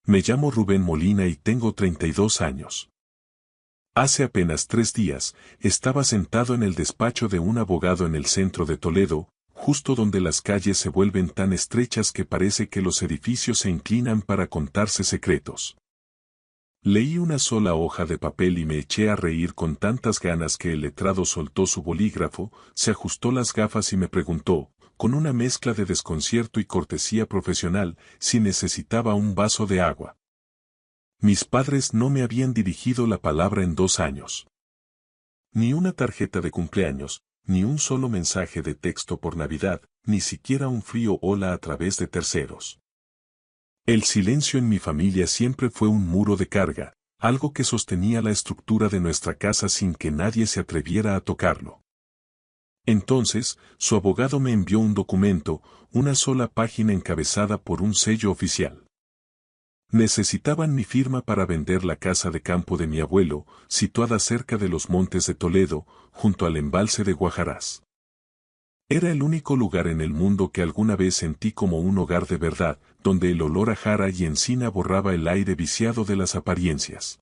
Me llamo Rubén Molina y tengo 32 años. Hace apenas 3 días, estaba sentado en el despacho de un abogado en el centro de Toledo, justo donde las calles se vuelven tan estrechas que parece que los edificios se inclinan para contarse secretos. Leí una sola hoja de papel y me eché a reír con tantas ganas que el letrado soltó su bolígrafo, se ajustó las gafas y me preguntó, con una mezcla de desconcierto y cortesía profesional, si necesitaba un vaso de agua. Mis padres no me habían dirigido la palabra en 2 años. Ni una tarjeta de cumpleaños, ni un solo mensaje de texto por Navidad, ni siquiera un frío hola a través de terceros. El silencio en mi familia siempre fue un muro de carga, algo que sostenía la estructura de nuestra casa sin que nadie se atreviera a tocarlo. Entonces, su abogado me envió un documento, una sola página encabezada por un sello oficial. Necesitaban mi firma para vender la casa de campo de mi abuelo, situada cerca de los montes de Toledo, junto al embalse de Guajarás. Era el único lugar en el mundo que alguna vez sentí como un hogar de verdad, donde el olor a jara y encina borraba el aire viciado de las apariencias.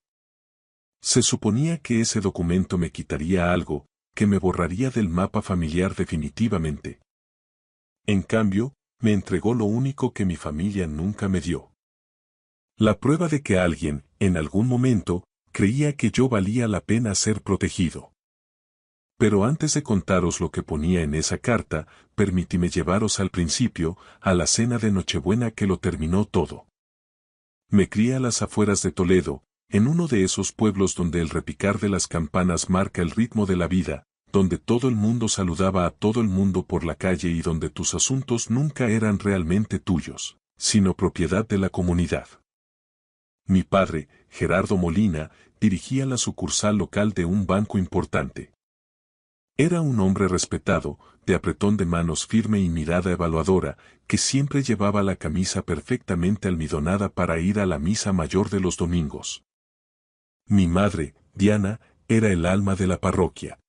Se suponía que ese documento me quitaría algo, que me borraría del mapa familiar definitivamente. En cambio, me entregó lo único que mi familia nunca me dio. La prueba de que alguien, en algún momento, creía que yo valía la pena ser protegido. Pero antes de contaros lo que ponía en esa carta, permitidme llevaros al principio, a la cena de Nochebuena que lo terminó todo. Me crié a las afueras de Toledo, en uno de esos pueblos donde el repicar de las campanas marca el ritmo de la vida, donde todo el mundo saludaba a todo el mundo por la calle y donde tus asuntos nunca eran realmente tuyos, sino propiedad de la comunidad. Mi padre, Gerardo Molina, dirigía la sucursal local de un banco importante. Era un hombre respetado, de apretón de manos firme y mirada evaluadora, que siempre llevaba la camisa perfectamente almidonada para ir a la misa mayor de los domingos. Mi madre, Diana, era el alma de la parroquia.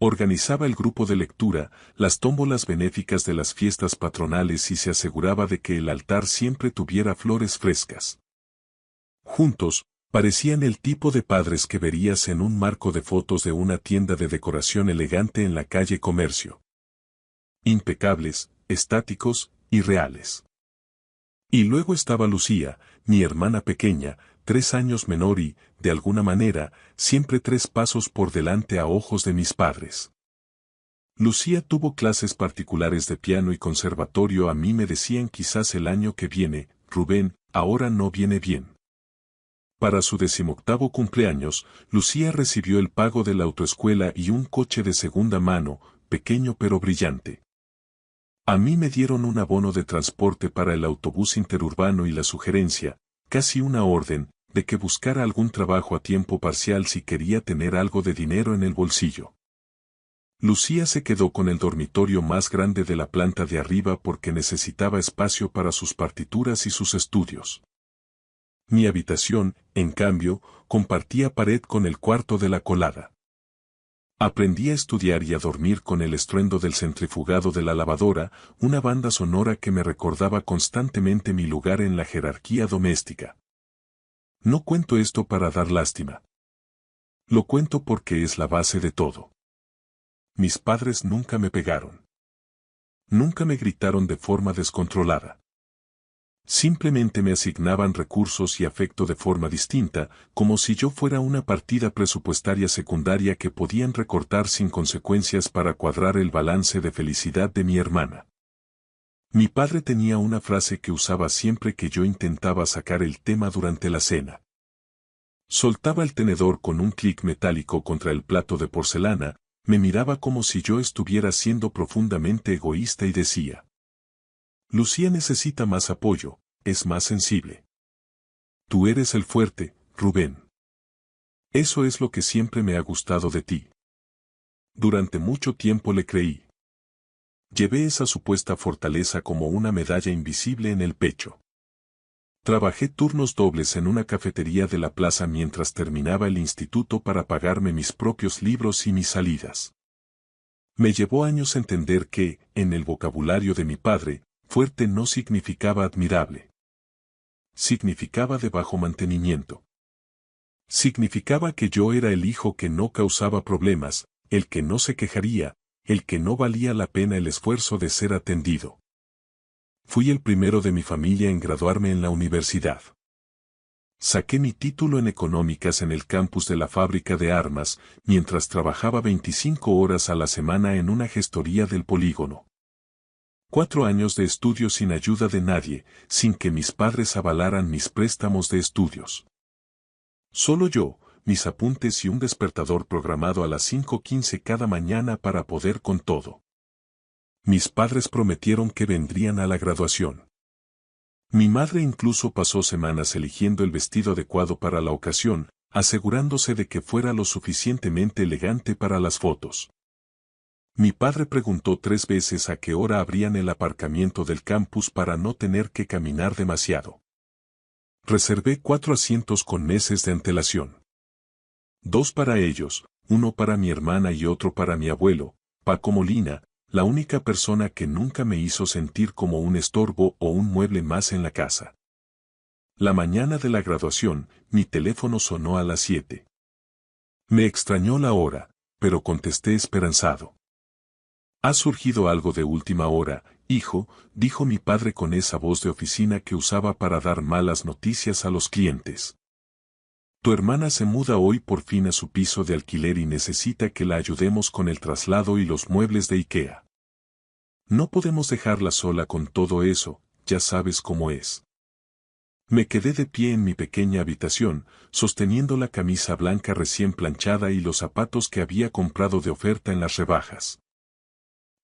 Organizaba el grupo de lectura, las tómbolas benéficas de las fiestas patronales y se aseguraba de que el altar siempre tuviera flores frescas. Juntos, parecían el tipo de padres que verías en un marco de fotos de una tienda de decoración elegante en la calle Comercio. Impecables, estáticos y reales. Y luego estaba Lucía, mi hermana pequeña, 3 años menor y, de alguna manera, siempre 3 pasos por delante a ojos de mis padres. Lucía tuvo clases particulares de piano y conservatorio. A mí me decían quizás el año que viene, Rubén, ahora no viene bien. Para su 18º cumpleaños, Lucía recibió el pago de la autoescuela y un coche de segunda mano, pequeño pero brillante. A mí me dieron un abono de transporte para el autobús interurbano y la sugerencia, casi una orden, de que buscara algún trabajo a tiempo parcial si quería tener algo de dinero en el bolsillo. Lucía se quedó con el dormitorio más grande de la planta de arriba porque necesitaba espacio para sus partituras y sus estudios. Mi habitación, en cambio, compartía pared con el cuarto de la colada. Aprendí a estudiar y a dormir con el estruendo del centrifugado de la lavadora, una banda sonora que me recordaba constantemente mi lugar en la jerarquía doméstica. No cuento esto para dar lástima. Lo cuento porque es la base de todo. Mis padres nunca me pegaron. Nunca me gritaron de forma descontrolada. Simplemente me asignaban recursos y afecto de forma distinta, como si yo fuera una partida presupuestaria secundaria que podían recortar sin consecuencias para cuadrar el balance de felicidad de mi hermana. Mi padre tenía una frase que usaba siempre que yo intentaba sacar el tema durante la cena. Soltaba el tenedor con un clic metálico contra el plato de porcelana, me miraba como si yo estuviera siendo profundamente egoísta y decía: Lucía necesita más apoyo, es más sensible. Tú eres el fuerte, Rubén. Eso es lo que siempre me ha gustado de ti. Durante mucho tiempo le creí. Llevé esa supuesta fortaleza como una medalla invisible en el pecho. Trabajé turnos dobles en una cafetería de la plaza mientras terminaba el instituto para pagarme mis propios libros y mis salidas. Me llevó años entender que, en el vocabulario de mi padre, fuerte no significaba admirable. significaba de bajo mantenimiento. Significaba que yo era el hijo que no causaba problemas, el que no se quejaría, el que no valía la pena el esfuerzo de ser atendido. Fui el primero de mi familia en graduarme en la universidad. Saqué mi título en económicas en el campus de la fábrica de armas, mientras trabajaba 25 horas a la semana en una gestoría del polígono. 4 años de estudio sin ayuda de nadie, sin que mis padres avalaran mis préstamos de estudios. Solo yo, mis apuntes y un despertador programado a las 5:15 cada mañana para poder con todo. Mis padres prometieron que vendrían a la graduación. Mi madre incluso pasó semanas eligiendo el vestido adecuado para la ocasión, asegurándose de que fuera lo suficientemente elegante para las fotos. Mi padre preguntó 3 veces a qué hora abrían el aparcamiento del campus para no tener que caminar demasiado. Reservé 4 asientos con meses de antelación. 2 para ellos, uno para mi hermana y otro para mi abuelo, Paco Molina, la única persona que nunca me hizo sentir como un estorbo o un mueble más en la casa. La mañana de la graduación, mi teléfono sonó a las 7. Me extrañó la hora, pero contesté esperanzado. «Ha surgido algo de última hora, hijo», dijo mi padre con esa voz de oficina que usaba para dar malas noticias a los clientes. «Tu hermana se muda hoy por fin a su piso de alquiler y necesita que la ayudemos con el traslado y los muebles de IKEA. No podemos dejarla sola con todo eso, ya sabes cómo es». Me quedé de pie en mi pequeña habitación, sosteniendo la camisa blanca recién planchada y los zapatos que había comprado de oferta en las rebajas.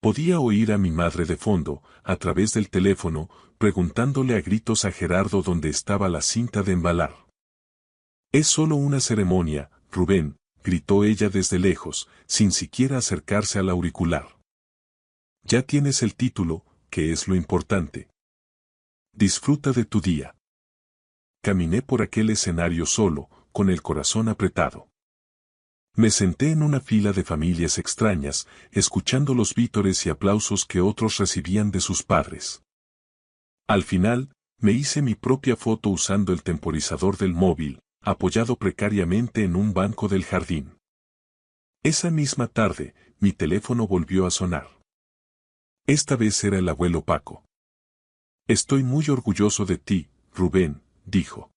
Podía oír a mi madre de fondo, a través del teléfono, preguntándole a gritos a Gerardo dónde estaba la cinta de embalar. «Es solo una ceremonia, Rubén», gritó ella desde lejos, sin siquiera acercarse al auricular. «Ya tienes el título, que es lo importante. Disfruta de tu día». Caminé por aquel escenario solo, con el corazón apretado. Me senté en una fila de familias extrañas, escuchando los vítores y aplausos que otros recibían de sus padres. Al final, me hice mi propia foto usando el temporizador del móvil, apoyado precariamente en un banco del jardín. Esa misma tarde, mi teléfono volvió a sonar. Esta vez era el abuelo Paco. «Estoy muy orgulloso de ti, Rubén», dijo.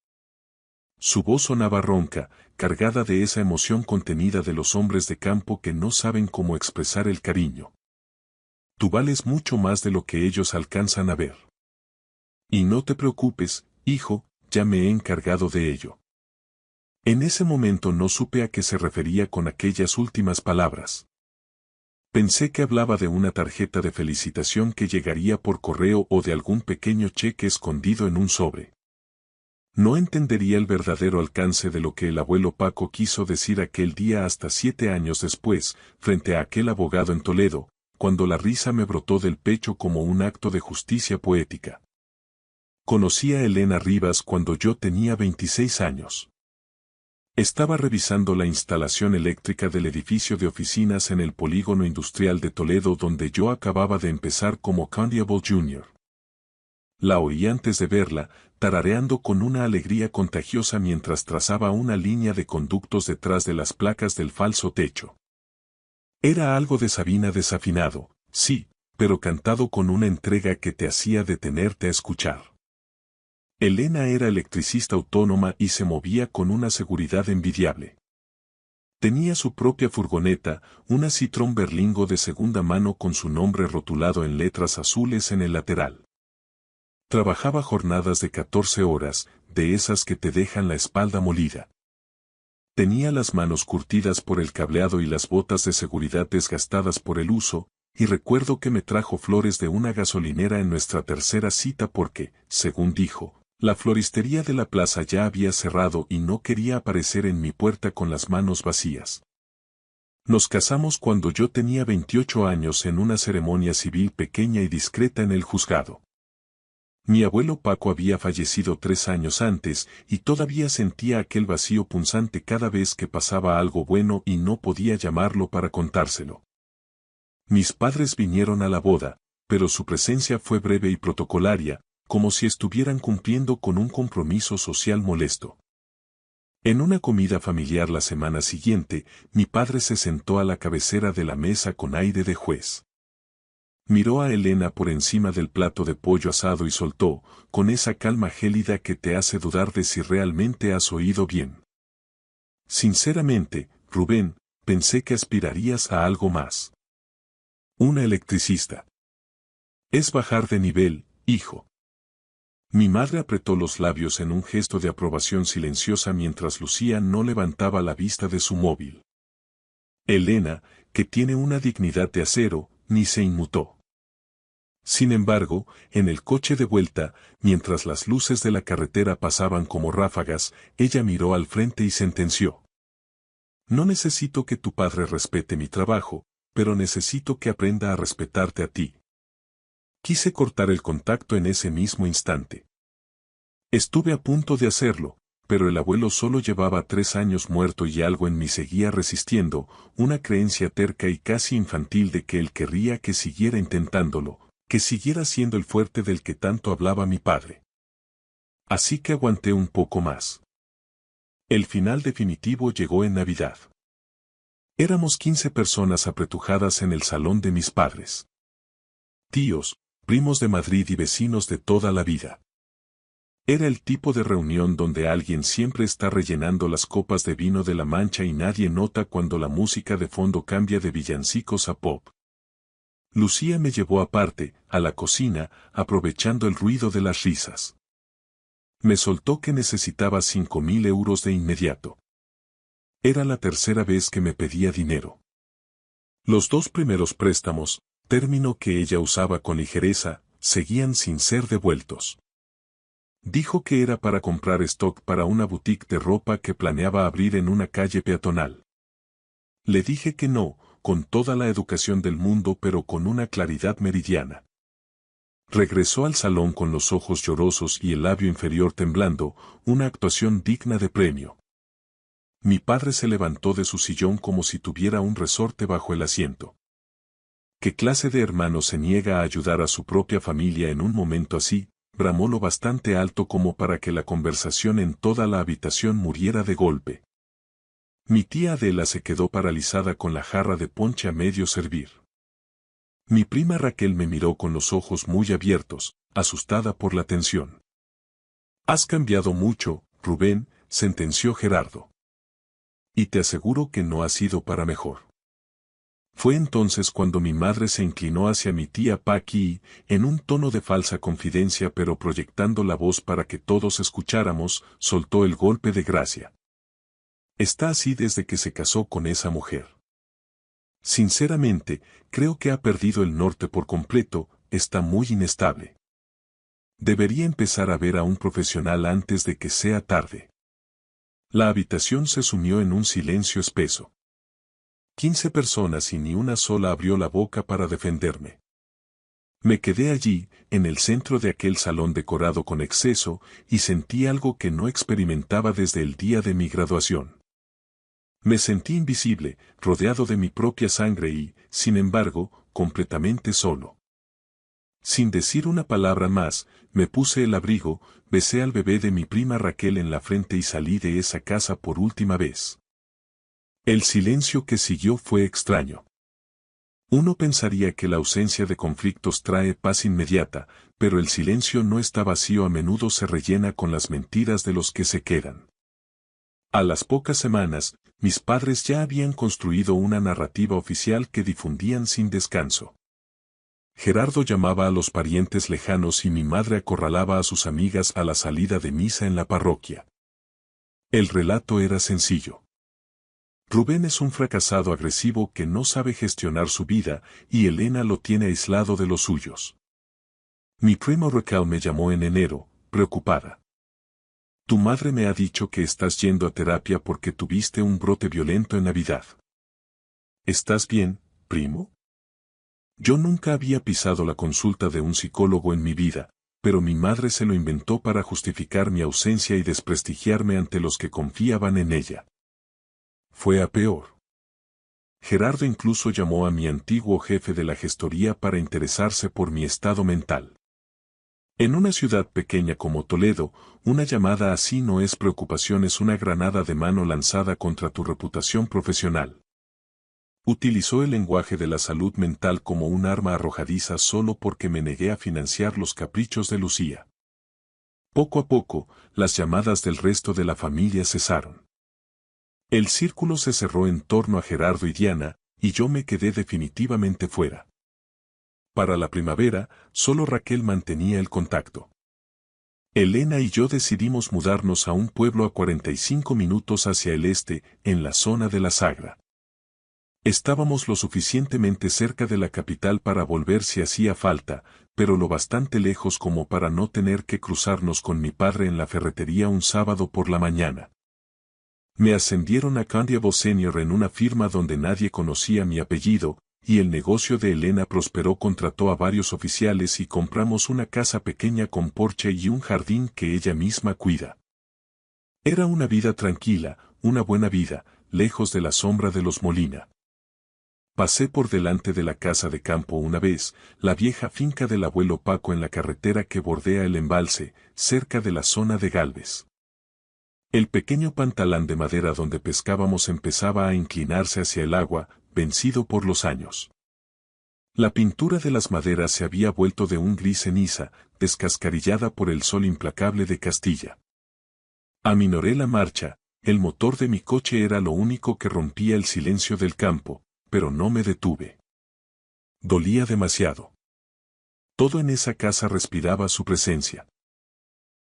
Su voz sonaba ronca, cargada de esa emoción contenida de los hombres de campo que no saben cómo expresar el cariño. «Tú vales mucho más de lo que ellos alcanzan a ver. Y no te preocupes, hijo, ya me he encargado de ello». En ese momento no supe a qué se refería con aquellas últimas palabras. Pensé que hablaba de una tarjeta de felicitación que llegaría por correo o de algún pequeño cheque escondido en un sobre. No entendería el verdadero alcance de lo que el abuelo Paco quiso decir aquel día hasta 7 años después, frente a aquel abogado en Toledo, cuando la risa me brotó del pecho como un acto de justicia poética. Conocí a Elena Rivas cuando yo tenía 26 años. Estaba revisando la instalación eléctrica del edificio de oficinas en el polígono industrial de Toledo donde yo acababa de empezar como Constable Jr. La oí antes de verla, tarareando con una alegría contagiosa mientras trazaba una línea de conductos detrás de las placas del falso techo. Era algo de Sabina desafinado, sí, pero cantado con una entrega que te hacía detenerte a escuchar. Elena era electricista autónoma y se movía con una seguridad envidiable. Tenía su propia furgoneta, una Citroën Berlingo de segunda mano con su nombre rotulado en letras azules en el lateral. Trabajaba jornadas de 14 horas, de esas que te dejan la espalda molida. Tenía las manos curtidas por el cableado y las botas de seguridad desgastadas por el uso, y recuerdo que me trajo flores de una gasolinera en nuestra tercera cita porque, según dijo, la floristería de la plaza ya había cerrado y no quería aparecer en mi puerta con las manos vacías. Nos casamos cuando yo tenía 28 años en una ceremonia civil pequeña y discreta en el juzgado. Mi abuelo Paco había fallecido 3 años antes y todavía sentía aquel vacío punzante cada vez que pasaba algo bueno y no podía llamarlo para contárselo. Mis padres vinieron a la boda, pero su presencia fue breve y protocolaria, como si estuvieran cumpliendo con un compromiso social molesto. En una comida familiar la semana siguiente, mi padre se sentó a la cabecera de la mesa con aire de juez. Miró a Elena por encima del plato de pollo asado y soltó, con esa calma gélida que te hace dudar de si realmente has oído bien. Sinceramente, Rubén, pensé que aspirarías a algo más. Una electricista. Es bajar de nivel, hijo. Mi madre apretó los labios en un gesto de aprobación silenciosa mientras Lucía no levantaba la vista de su móvil. Elena, que tiene una dignidad de acero, ni se inmutó. Sin embargo, en el coche de vuelta, mientras las luces de la carretera pasaban como ráfagas, ella miró al frente y sentenció. No necesito que tu padre respete mi trabajo, pero necesito que aprenda a respetarte a ti. Quise cortar el contacto en ese mismo instante. Estuve a punto de hacerlo, pero el abuelo solo llevaba 3 años muerto y algo en mí seguía resistiendo, una creencia terca y casi infantil de que él querría que siguiera intentándolo, que siguiera siendo el fuerte del que tanto hablaba mi padre. Así que aguanté un poco más. El final definitivo llegó en Navidad. Éramos 15 personas apretujadas en el salón de mis padres. Tíos, primos de Madrid y vecinos de toda la vida. Era el tipo de reunión donde alguien siempre está rellenando las copas de vino de la mancha y nadie nota cuando la música de fondo cambia de villancicos a pop. Lucía me llevó aparte, a la cocina, aprovechando el ruido de las risas. Me soltó que necesitaba 5.000 euros de inmediato. Era la tercera vez que me pedía dinero. Los 2 primeros préstamos, término que ella usaba con ligereza, seguían sin ser devueltos. Dijo que era para comprar stock para una boutique de ropa que planeaba abrir en una calle peatonal. Le dije que no, con toda la educación del mundo pero con una claridad meridiana. Regresó al salón con los ojos llorosos y el labio inferior temblando, una actuación digna de premio. Mi padre se levantó de su sillón como si tuviera un resorte bajo el asiento. ¿Qué clase de hermano se niega a ayudar a su propia familia en un momento así? Bramó lo bastante alto como para que la conversación en toda la habitación muriera de golpe. Mi tía Adela se quedó paralizada con la jarra de ponche a medio servir. Mi prima Raquel me miró con los ojos muy abiertos, asustada por la tensión. Has cambiado mucho, Rubén, sentenció Gerardo. Y te aseguro que no ha sido para mejor. Fue entonces cuando mi madre se inclinó hacia mi tía Paqui y, en un tono de falsa confidencia pero proyectando la voz para que todos escucháramos, soltó el golpe de gracia. Está así desde que se casó con esa mujer. Sinceramente, creo que ha perdido el norte por completo, está muy inestable. Debería empezar a ver a un profesional antes de que sea tarde. La habitación se sumió en un silencio espeso. 15 personas y ni una sola abrió la boca para defenderme. Me quedé allí, en el centro de aquel salón decorado con exceso, y sentí algo que no experimentaba desde el día de mi graduación. Me sentí invisible, rodeado de mi propia sangre y, sin embargo, completamente solo. Sin decir una palabra más, me puse el abrigo, besé al bebé de mi prima Raquel en la frente y salí de esa casa por última vez. El silencio que siguió fue extraño. Uno pensaría que la ausencia de conflictos trae paz inmediata, pero el silencio no está vacío, a menudo se rellena con las mentiras de los que se quedan. A las pocas semanas, mis padres ya habían construido una narrativa oficial que difundían sin descanso. Gerardo llamaba a los parientes lejanos y mi madre acorralaba a sus amigas a la salida de misa en la parroquia. El relato era sencillo. Rubén es un fracasado agresivo que no sabe gestionar su vida, y Elena lo tiene aislado de los suyos. Mi primo Raquel me llamó en enero, preocupada. Tu madre me ha dicho que estás yendo a terapia porque tuviste un brote violento en Navidad. ¿Estás bien, primo? Yo nunca había pisado la consulta de un psicólogo en mi vida, pero mi madre se lo inventó para justificar mi ausencia y desprestigiarme ante los que confiaban en ella. Fue a peor. Gerardo incluso llamó a mi antiguo jefe de la gestoría para interesarse por mi estado mental. En una ciudad pequeña como Toledo, una llamada así no es preocupación, es una granada de mano lanzada contra tu reputación profesional. Utilizó el lenguaje de la salud mental como un arma arrojadiza solo porque me negué a financiar los caprichos de Lucía. Poco a poco, las llamadas del resto de la familia cesaron. El círculo se cerró en torno a Gerardo y Diana, y yo me quedé definitivamente fuera. Para la primavera, solo Raquel mantenía el contacto. Elena y yo decidimos mudarnos a un pueblo a 45 minutos hacia el este, en la zona de la Sagra. Estábamos lo suficientemente cerca de la capital para volver si hacía falta, pero lo bastante lejos como para no tener que cruzarnos con mi padre en la ferretería un sábado por la mañana. Me ascendieron a Candiabo Senior en una firma donde nadie conocía mi apellido, y el negocio de Elena prosperó. Contrató a varios oficiales y compramos una casa pequeña con porche y un jardín que ella misma cuida. Era una vida tranquila, una buena vida, lejos de la sombra de los Molina. Pasé por delante de la casa de campo una vez, la vieja finca del abuelo Paco en la carretera que bordea el embalse, cerca de la zona de Gálvez. El pequeño pantalán de madera donde pescábamos empezaba a inclinarse hacia el agua, vencido por los años. La pintura de las maderas se había vuelto de un gris ceniza, descascarillada por el sol implacable de Castilla. Aminoré la marcha, el motor de mi coche era lo único que rompía el silencio del campo, pero no me detuve. Dolía demasiado. Todo en esa casa respiraba su presencia.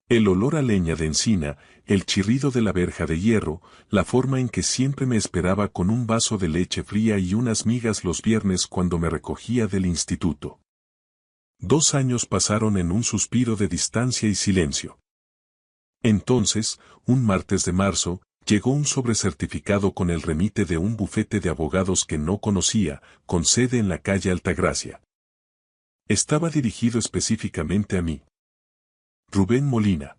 El olor a leña de encina, el chirrido de la verja de hierro, la forma en que siempre me esperaba con un vaso de leche fría y unas migas los viernes cuando me recogía del instituto. 2 años pasaron en un suspiro de distancia y silencio. Entonces, un martes de marzo, llegó un sobrecertificado con el remite de un bufete de abogados que no conocía, con sede en la calle Altagracia. Estaba dirigido específicamente a mí. Rubén Molina.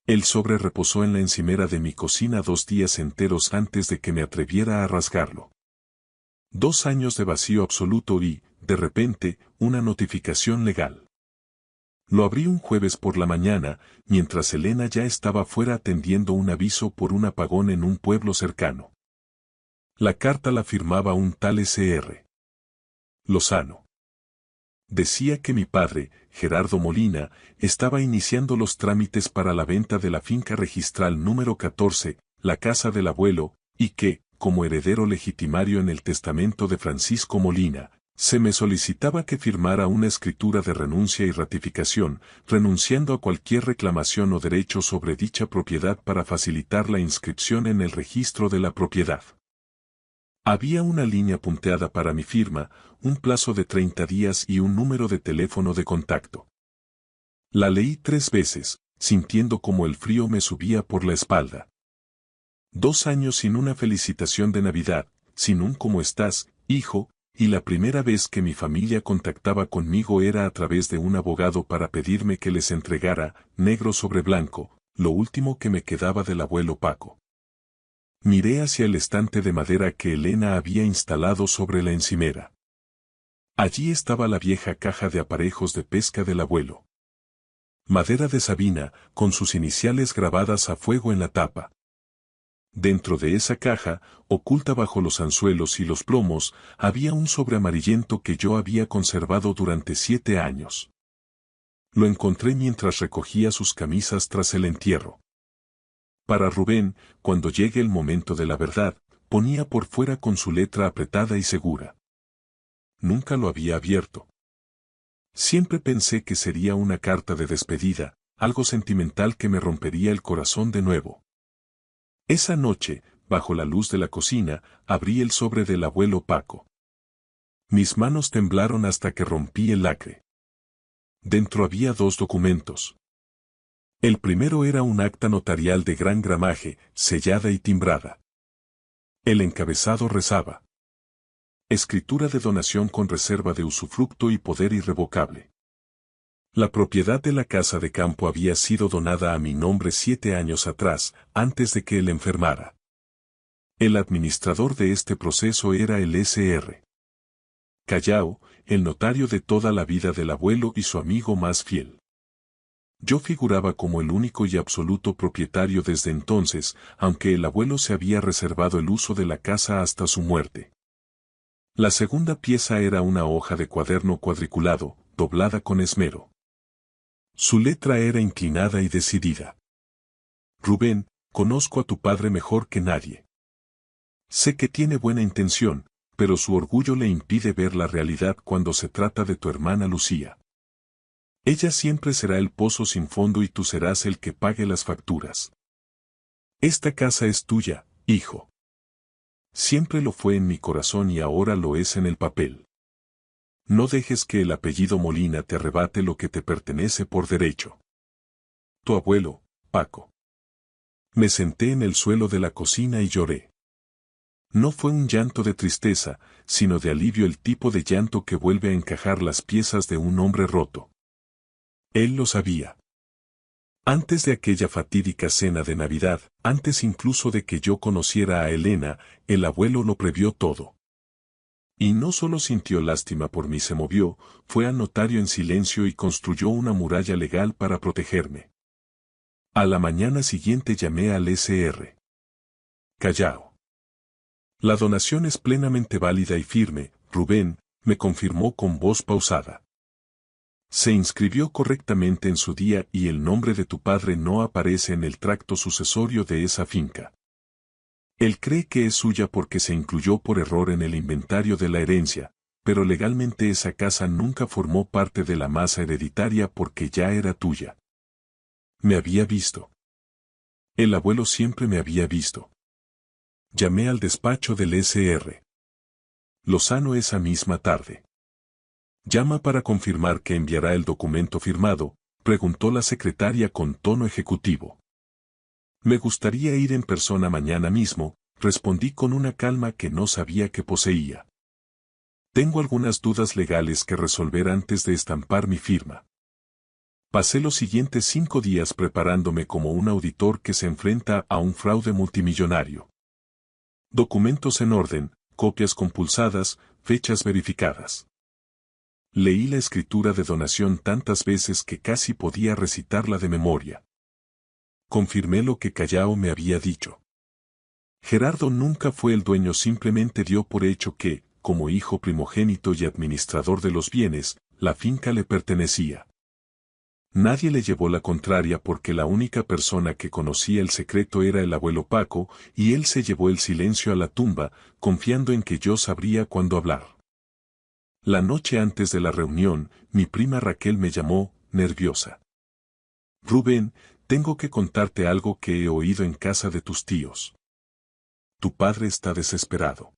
El sobre reposó en la encimera de mi cocina 2 días enteros antes de que me atreviera a rasgarlo. 2 años de vacío absoluto y, de repente, una notificación legal. Lo abrí un jueves por la mañana, mientras Elena ya estaba fuera atendiendo un aviso por un apagón en un pueblo cercano. La carta la firmaba un tal S.R. Lozano. Decía que mi padre, Gerardo Molina, estaba iniciando los trámites para la venta de la finca registral número 14, la casa del abuelo, y que, como heredero legitimario en el testamento de Francisco Molina, se me solicitaba que firmara una escritura de renuncia y ratificación, renunciando a cualquier reclamación o derecho sobre dicha propiedad para facilitar la inscripción en el registro de la propiedad. Había una línea punteada para mi firma, un plazo de 30 días y un número de teléfono de contacto. La leí 3 veces, sintiendo como el frío me subía por la espalda. 2 años sin una felicitación de Navidad, sin un ¿cómo estás, hijo?, y la primera vez que mi familia contactaba conmigo era a través de un abogado para pedirme que les entregara, negro sobre blanco, lo último que me quedaba del abuelo Paco. Miré hacia el estante de madera que Elena había instalado sobre la encimera. Allí estaba la vieja caja de aparejos de pesca del abuelo. Madera de Sabina, con sus iniciales grabadas a fuego en la tapa. Dentro de esa caja, oculta bajo los anzuelos y los plomos, había un sobre amarillento que yo había conservado durante 7 años. Lo encontré mientras recogía sus camisas tras el entierro. Para Rubén, cuando llegue el momento de la verdad, ponía por fuera con su letra apretada y segura. Nunca lo había abierto. Siempre pensé que sería una carta de despedida, algo sentimental que me rompería el corazón de nuevo. Esa noche, bajo la luz de la cocina, abrí el sobre del abuelo Paco. Mis manos temblaron hasta que rompí el lacre. Dentro había 2 documentos. El primero era un acta notarial de gran gramaje, sellada y timbrada. El encabezado rezaba: escritura de donación con reserva de usufructo y poder irrevocable. La propiedad de la casa de campo había sido donada a mi nombre 7 años atrás, antes de que él enfermara. El administrador de este proceso era el S.R. Callao, el notario de toda la vida del abuelo y su amigo más fiel. Yo figuraba como el único y absoluto propietario desde entonces, aunque el abuelo se había reservado el uso de la casa hasta su muerte. La segunda pieza era una hoja de cuaderno cuadriculado, doblada con esmero. Su letra era inclinada y decidida. Rubén, conozco a tu padre mejor que nadie. Sé que tiene buena intención, pero su orgullo le impide ver la realidad cuando se trata de tu hermana Lucía. Ella siempre será el pozo sin fondo y tú serás el que pague las facturas. Esta casa es tuya, hijo. Siempre lo fue en mi corazón y ahora lo es en el papel. No dejes que el apellido Molina te arrebate lo que te pertenece por derecho. Tu abuelo, Paco. Me senté en el suelo de la cocina y lloré. No fue un llanto de tristeza, sino de alivio, el tipo de llanto que vuelve a encajar las piezas de un hombre roto. Él lo sabía. Antes de aquella fatídica cena de Navidad, antes incluso de que yo conociera a Elena, el abuelo lo previó todo. Y no solo sintió lástima por mí, se movió, fue al notario en silencio y construyó una muralla legal para protegerme. A la mañana siguiente llamé al Sr. Callao. La donación es plenamente válida y firme, Rubén, me confirmó con voz pausada. Se inscribió correctamente en su día y el nombre de tu padre no aparece en el tracto sucesorio de esa finca. Él cree que es suya porque se incluyó por error en el inventario de la herencia, pero legalmente esa casa nunca formó parte de la masa hereditaria porque ya era tuya. Me había visto. El abuelo siempre me había visto. Llamé al despacho del Sr. Lozano esa misma tarde. Llama para confirmar que enviará el documento firmado, preguntó la secretaria con tono ejecutivo. Me gustaría ir en persona mañana mismo, respondí con una calma que no sabía que poseía. Tengo algunas dudas legales que resolver antes de estampar mi firma. Pasé los siguientes 5 días preparándome como un auditor que se enfrenta a un fraude multimillonario. Documentos en orden, copias compulsadas, fechas verificadas. Leí la escritura de donación tantas veces que casi podía recitarla de memoria. Confirmé lo que Callao me había dicho. Gerardo nunca fue el dueño, simplemente dio por hecho que, como hijo primogénito y administrador de los bienes, la finca le pertenecía. Nadie le llevó la contraria porque la única persona que conocía el secreto era el abuelo Paco, y él se llevó el silencio a la tumba, confiando en que yo sabría cuándo hablar. La noche antes de la reunión, mi prima Raquel me llamó, nerviosa. Rubén, tengo que contarte algo que he oído en casa de tus tíos. Tu padre está desesperado.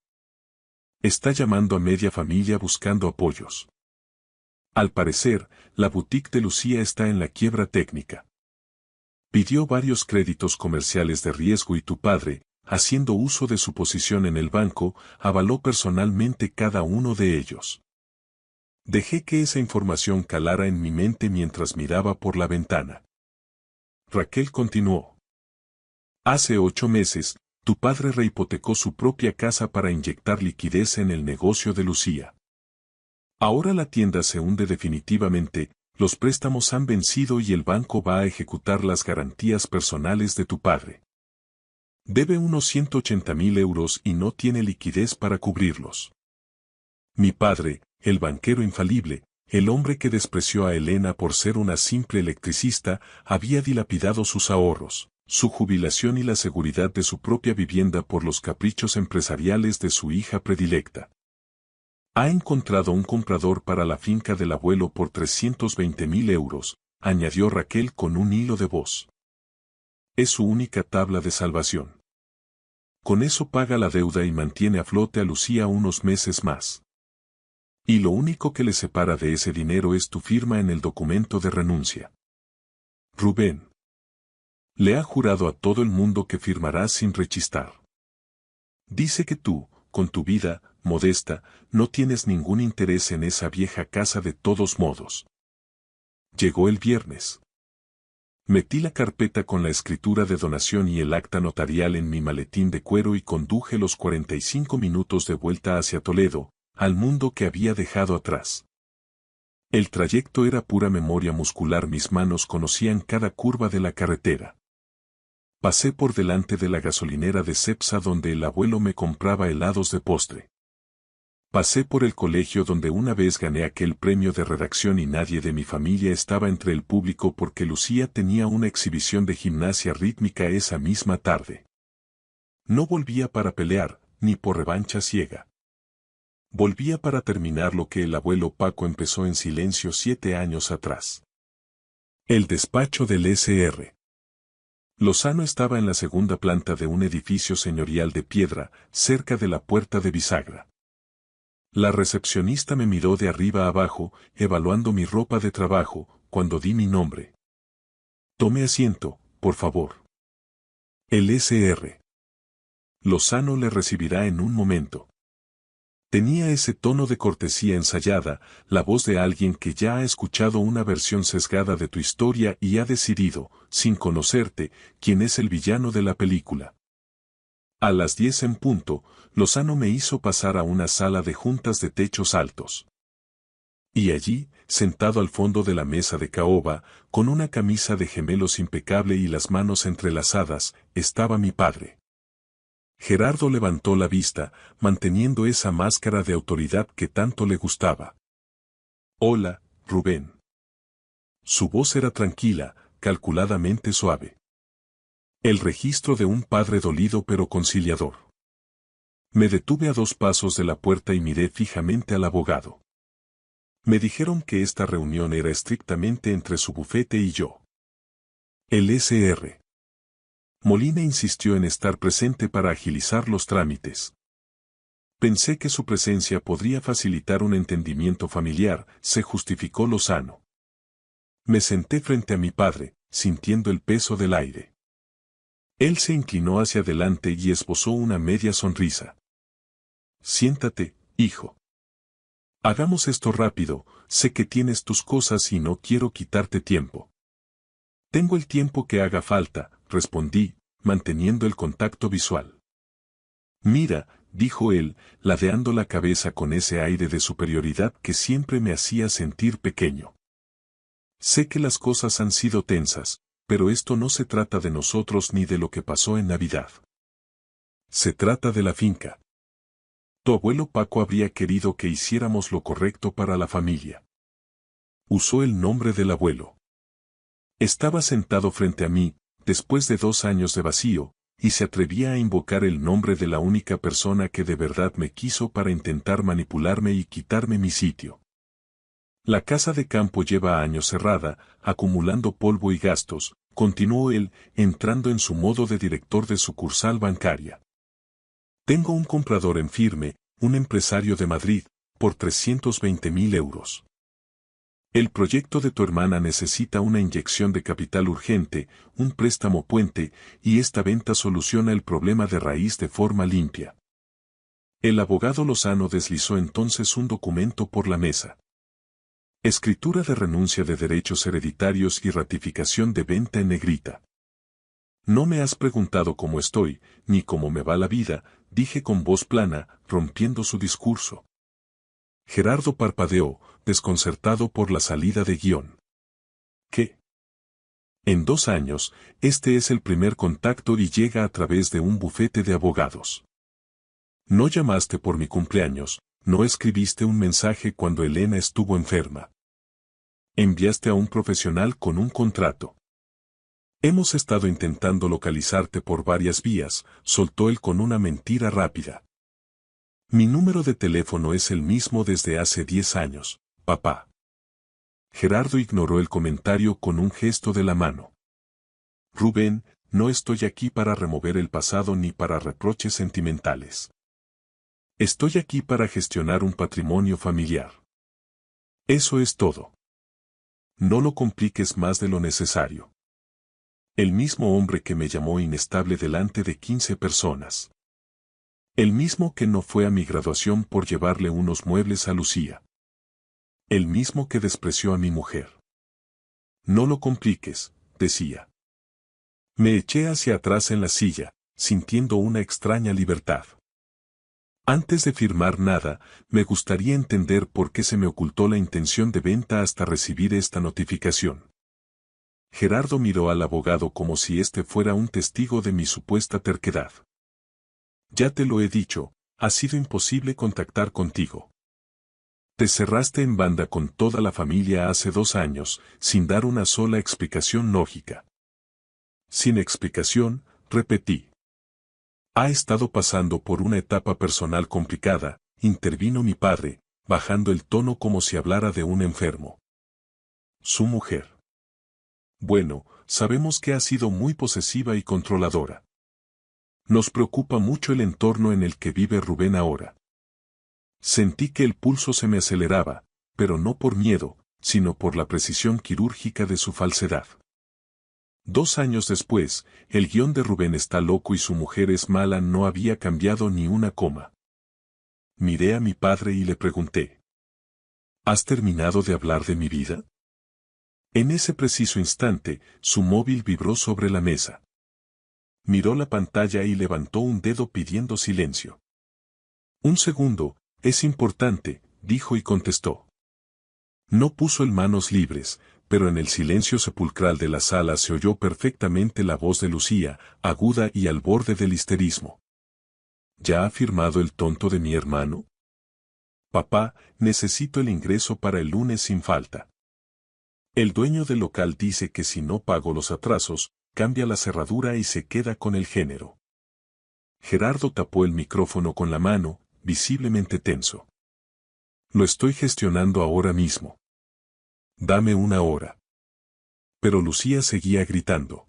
Está llamando a media familia buscando apoyos. Al parecer, la boutique de Lucía está en la quiebra técnica. Pidió varios créditos comerciales de riesgo y tu padre, haciendo uso de su posición en el banco, avaló personalmente cada uno de ellos. Dejé que esa información calara en mi mente mientras miraba por la ventana. Raquel continuó. Hace 8 meses, tu padre rehipotecó su propia casa para inyectar liquidez en el negocio de Lucía. Ahora la tienda se hunde definitivamente, los préstamos han vencido y el banco va a ejecutar las garantías personales de tu padre. Debe unos 180.000 euros y no tiene liquidez para cubrirlos. Mi padre, el banquero infalible, el hombre que despreció a Elena por ser una simple electricista, había dilapidado sus ahorros, su jubilación y la seguridad de su propia vivienda por los caprichos empresariales de su hija predilecta. Ha encontrado un comprador para la finca del abuelo por 320.000 euros, añadió Raquel con un hilo de voz. Es su única tabla de salvación. Con eso paga la deuda y mantiene a flote a Lucía unos meses más. Y lo único que le separa de ese dinero es tu firma en el documento de renuncia. Rubén. Le ha jurado a todo el mundo que firmarás sin rechistar. Dice que tú, con tu vida, modesta, no tienes ningún interés en esa vieja casa de todos modos. Llegó el viernes. Metí la carpeta con la escritura de donación y el acta notarial en mi maletín de cuero y conduje los 45 minutos de vuelta hacia Toledo, al mundo que había dejado atrás. El trayecto era pura memoria muscular, mis manos conocían cada curva de la carretera. Pasé por delante de la gasolinera de Cepsa donde el abuelo me compraba helados de postre. Pasé por el colegio donde una vez gané aquel premio de redacción y nadie de mi familia estaba entre el público porque Lucía tenía una exhibición de gimnasia rítmica esa misma tarde. No volvía para pelear, ni por revancha ciega. Volvía para terminar lo que el abuelo Paco empezó en silencio 7 años atrás. El despacho del S.R. Lozano estaba en la segunda planta de un edificio señorial de piedra, cerca de la puerta de bisagra. La recepcionista me miró de arriba abajo, evaluando mi ropa de trabajo, cuando di mi nombre. Tome asiento, por favor. El S.R. Lozano le recibirá en un momento. Tenía ese tono de cortesía ensayada, la voz de alguien que ya ha escuchado una versión sesgada de tu historia y ha decidido, sin conocerte, quién es el villano de la película. A las 10 en punto, Lozano me hizo pasar a una sala de juntas de techos altos. Y allí, sentado al fondo de la mesa de caoba, con una camisa de gemelos impecable y las manos entrelazadas, estaba mi padre. Gerardo levantó la vista, manteniendo esa máscara de autoridad que tanto le gustaba. Hola, Rubén. Su voz era tranquila, calculadamente suave. El registro de un padre dolido pero conciliador. Me detuve a 2 pasos de la puerta y miré fijamente al abogado. Me dijeron que esta reunión era estrictamente entre su bufete y yo. El S.R. Molina insistió en estar presente para agilizar los trámites. Pensé que su presencia podría facilitar un entendimiento familiar, se justificó Lozano. Me senté frente a mi padre, sintiendo el peso del aire. Él se inclinó hacia adelante y esbozó una media sonrisa. Siéntate, hijo. Hagamos esto rápido, sé que tienes tus cosas y no quiero quitarte tiempo. Tengo el tiempo que haga falta, respondí, manteniendo el contacto visual. Mira, dijo él, ladeando la cabeza con ese aire de superioridad que siempre me hacía sentir pequeño. Sé que las cosas han sido tensas, pero esto no se trata de nosotros ni de lo que pasó en Navidad. Se trata de la finca. Tu abuelo Paco habría querido que hiciéramos lo correcto para la familia. Usó el nombre del abuelo. Estaba sentado frente a mí, después de 2 años de vacío, y se atrevía a invocar el nombre de la única persona que de verdad me quiso para intentar manipularme y quitarme mi sitio. La casa de campo lleva años cerrada, acumulando polvo y gastos, continuó él, entrando en su modo de director de sucursal bancaria. Tengo un comprador en firme, un empresario de Madrid, por 320.000 euros. El proyecto de tu hermana necesita una inyección de capital urgente, un préstamo puente, y esta venta soluciona el problema de raíz de forma limpia. El abogado Lozano deslizó entonces un documento por la mesa. Escritura de renuncia de derechos hereditarios y ratificación de venta en negrita. No me has preguntado cómo estoy, ni cómo me va la vida, dije con voz plana, rompiendo su discurso. Gerardo parpadeó, desconcertado por la salida de guión. ¿Qué? En 2 años, este es el primer contacto y llega a través de un bufete de abogados. No llamaste por mi cumpleaños, no escribiste un mensaje cuando Elena estuvo enferma. Enviaste a un profesional con un contrato. Hemos estado intentando localizarte por varias vías, soltó él con una mentira rápida. Mi número de teléfono es el mismo desde hace 10 años, papá. Gerardo ignoró el comentario con un gesto de la mano. Rubén, no estoy aquí para remover el pasado ni para reproches sentimentales. Estoy aquí para gestionar un patrimonio familiar. Eso es todo. No lo compliques más de lo necesario. El mismo hombre que me llamó inestable delante de 15 personas. El mismo que no fue a mi graduación por llevarle unos muebles a Lucía. El mismo que despreció a mi mujer. No lo compliques, decía. Me eché hacia atrás en la silla, sintiendo una extraña libertad. Antes de firmar nada, me gustaría entender por qué se me ocultó la intención de venta hasta recibir esta notificación. Gerardo miró al abogado como si éste fuera un testigo de mi supuesta terquedad. Ya te lo he dicho, ha sido imposible contactar contigo. Te cerraste en banda con toda la familia hace 2 años, sin dar una sola explicación lógica. Sin explicación, repetí. Ha estado pasando por una etapa personal complicada, intervino mi padre, bajando el tono como si hablara de un enfermo. Su mujer. Bueno, sabemos que ha sido muy posesiva y controladora. Nos preocupa mucho el entorno en el que vive Rubén ahora. Sentí que el pulso se me aceleraba, pero no por miedo, sino por la precisión quirúrgica de su falsedad. 2 años después, el guión de Rubén está loco y su mujer es mala no había cambiado ni una coma. Miré a mi padre y le pregunté. ¿Has terminado de hablar de mi vida? En ese preciso instante, su móvil vibró sobre la mesa. Miró la pantalla y levantó un dedo pidiendo silencio. Un segundo, es importante, dijo y contestó. No puso en manos libres, pero en el silencio sepulcral de la sala se oyó perfectamente la voz de Lucía, aguda y al borde del histerismo. ¿Ya ha firmado el tonto de mi hermano? Papá, necesito el ingreso para el lunes sin falta. El dueño del local dice que si no pago los atrasos, cambia la cerradura y se queda con el género. Gerardo tapó el micrófono con la mano, visiblemente tenso. Lo estoy gestionando ahora mismo. Dame 1 hora. Pero Lucía seguía gritando.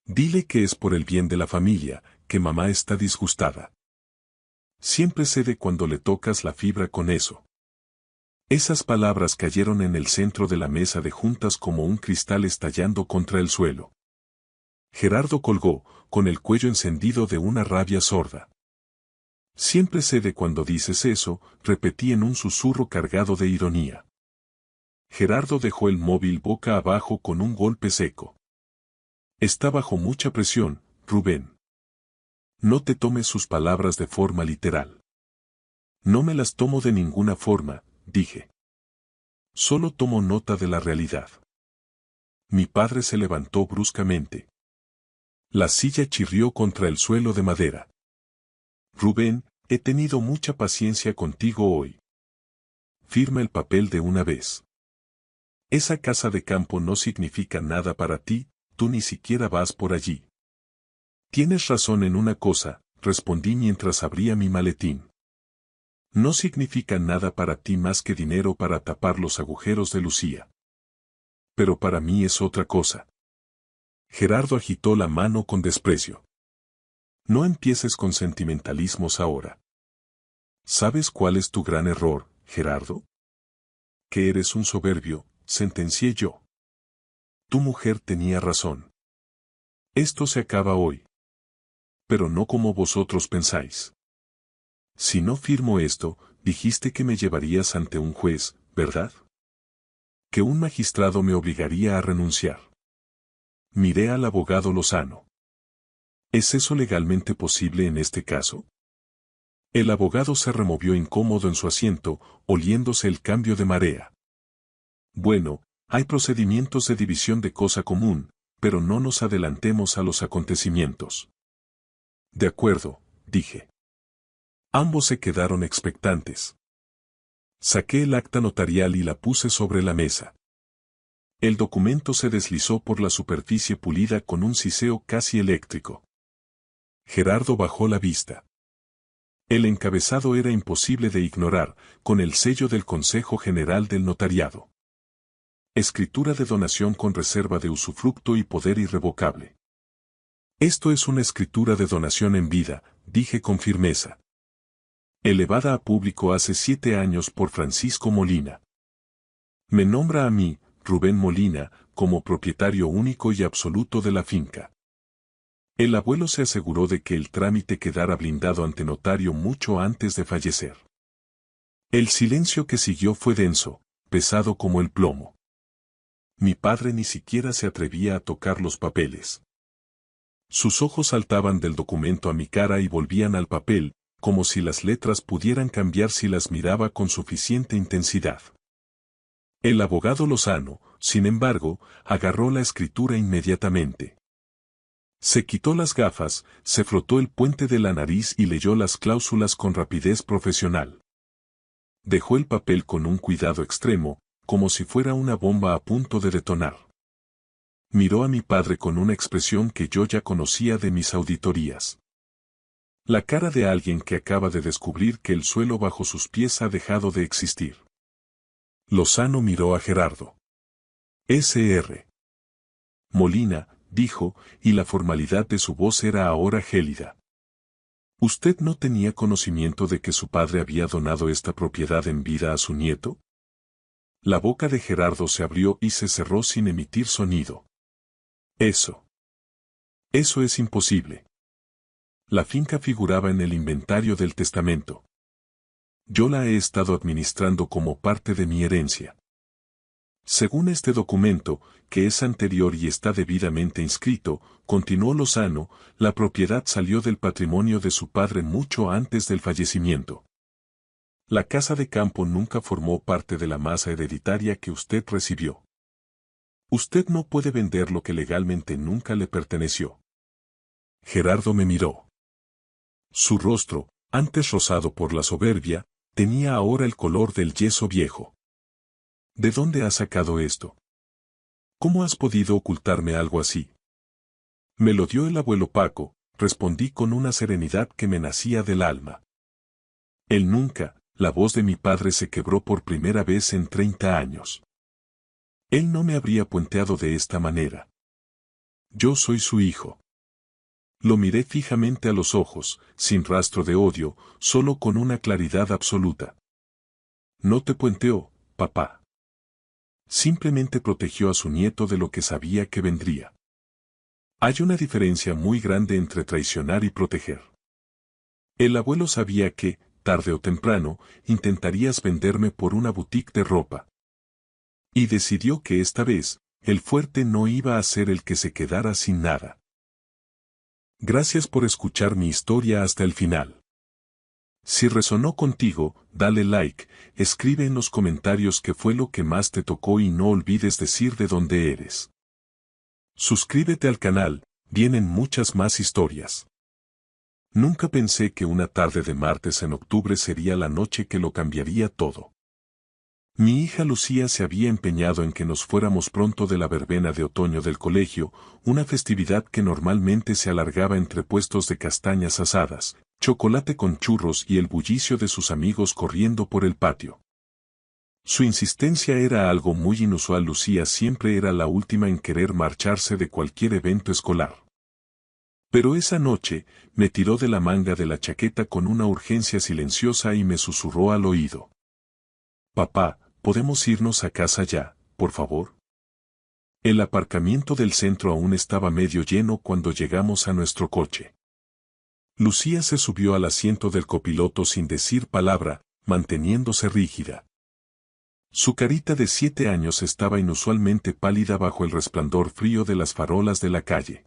Dile que es por el bien de la familia, que mamá está disgustada. Siempre cede cuando le tocas la fibra con eso. Esas palabras cayeron en el centro de la mesa de juntas como un cristal estallando contra el suelo. Gerardo colgó, con el cuello encendido de una rabia sorda. Siempre cede cuando dices eso, repetí en un susurro cargado de ironía. Gerardo dejó el móvil boca abajo con un golpe seco. Está bajo mucha presión, Rubén. No te tomes sus palabras de forma literal. No me las tomo de ninguna forma, dije. Solo tomo nota de la realidad. Mi padre se levantó bruscamente. La silla chirrió contra el suelo de madera. Rubén, he tenido mucha paciencia contigo hoy. Firma el papel de una vez. Esa casa de campo no significa nada para ti, tú ni siquiera vas por allí. Tienes razón en una cosa, respondí mientras abría mi maletín. No significa nada para ti más que dinero para tapar los agujeros de Lucía. Pero para mí es otra cosa. Gerardo agitó la mano con desprecio. No empieces con sentimentalismos ahora. ¿Sabes cuál es tu gran error, Gerardo? Que eres un soberbio, sentencié yo. Tu mujer tenía razón. Esto se acaba hoy. Pero no como vosotros pensáis. Si no firmo esto, dijiste que me llevarías ante un juez, ¿verdad? Que un magistrado me obligaría a renunciar. Miré al abogado Lozano. ¿Es eso legalmente posible en este caso? El abogado se removió incómodo en su asiento, oliéndose el cambio de marea. Bueno, hay procedimientos de división de cosa común, pero no nos adelantemos a los acontecimientos. De acuerdo, dije. Ambos se quedaron expectantes. Saqué el acta notarial y la puse sobre la mesa. El documento se deslizó por la superficie pulida con un siseo casi eléctrico. Gerardo bajó la vista. El encabezado era imposible de ignorar, con el sello del Consejo General del Notariado. Escritura de donación con reserva de usufructo y poder irrevocable. Esto es una escritura de donación en vida, dije con firmeza. Elevada a público hace 7 años por Francisco Molina. Me nombra a mí, Rubén Molina, como propietario único y absoluto de la finca. El abuelo se aseguró de que el trámite quedara blindado ante notario mucho antes de fallecer. El silencio que siguió fue denso, pesado como el plomo. Mi padre ni siquiera se atrevía a tocar los papeles. Sus ojos saltaban del documento a mi cara y volvían al papel, como si las letras pudieran cambiar si las miraba con suficiente intensidad. El abogado Lozano, sin embargo, agarró la escritura inmediatamente. Se quitó las gafas, se frotó el puente de la nariz y leyó las cláusulas con rapidez profesional. Dejó el papel con un cuidado extremo, como si fuera una bomba a punto de detonar. Miró a mi padre con una expresión que yo ya conocía de mis auditorías. La cara de alguien que acaba de descubrir que el suelo bajo sus pies ha dejado de existir. Lozano miró a Gerardo. Sr. Molina, dijo, y la formalidad de su voz era ahora gélida. ¿Usted no tenía conocimiento de que su padre había donado esta propiedad en vida a su nieto? La boca de Gerardo se abrió y se cerró sin emitir sonido. Eso es imposible. La finca figuraba en el inventario del testamento. Yo la he estado administrando como parte de mi herencia. Según este documento, que es anterior y está debidamente inscrito, continuó Lozano, la propiedad salió del patrimonio de su padre mucho antes del fallecimiento. La casa de campo nunca formó parte de la masa hereditaria que usted recibió. Usted no puede vender lo que legalmente nunca le perteneció. Gerardo me miró. Su rostro, antes rosado por la soberbia, tenía ahora el color del yeso viejo. ¿De dónde has sacado esto? ¿Cómo has podido ocultarme algo así? Me lo dio el abuelo Paco, respondí con una serenidad que me nacía del alma. Él nunca, la voz de mi padre se quebró por primera vez en 30 años. Él no me habría puenteado de esta manera. Yo soy su hijo. Lo miré fijamente a los ojos, sin rastro de odio, solo con una claridad absoluta. No te puenteó, papá. Simplemente protegió a su nieto de lo que sabía que vendría. Hay una diferencia muy grande entre traicionar y proteger. El abuelo sabía que, tarde o temprano, intentarías venderme por una boutique de ropa. Y decidió que esta vez, el fuerte no iba a ser el que se quedara sin nada. Gracias por escuchar mi historia hasta el final. Si resonó contigo, dale like, escribe en los comentarios qué fue lo que más te tocó y no olvides decir de dónde eres. Suscríbete al canal, vienen muchas más historias. Nunca pensé que una tarde de martes en octubre sería la noche que lo cambiaría todo. Mi hija Lucía se había empeñado en que nos fuéramos pronto de la verbena de otoño del colegio, una festividad que normalmente se alargaba entre puestos de castañas asadas, chocolate con churros y el bullicio de sus amigos corriendo por el patio. Su insistencia era algo muy inusual. Lucía siempre era la última en querer marcharse de cualquier evento escolar. Pero esa noche, me tiró de la manga de la chaqueta con una urgencia silenciosa y me susurró al oído. Papá, ¿podemos irnos a casa ya, por favor? El aparcamiento del centro aún estaba medio lleno cuando llegamos a nuestro coche. Lucía se subió al asiento del copiloto sin decir palabra, manteniéndose rígida. Su carita de 7 años estaba inusualmente pálida bajo el resplandor frío de las farolas de la calle.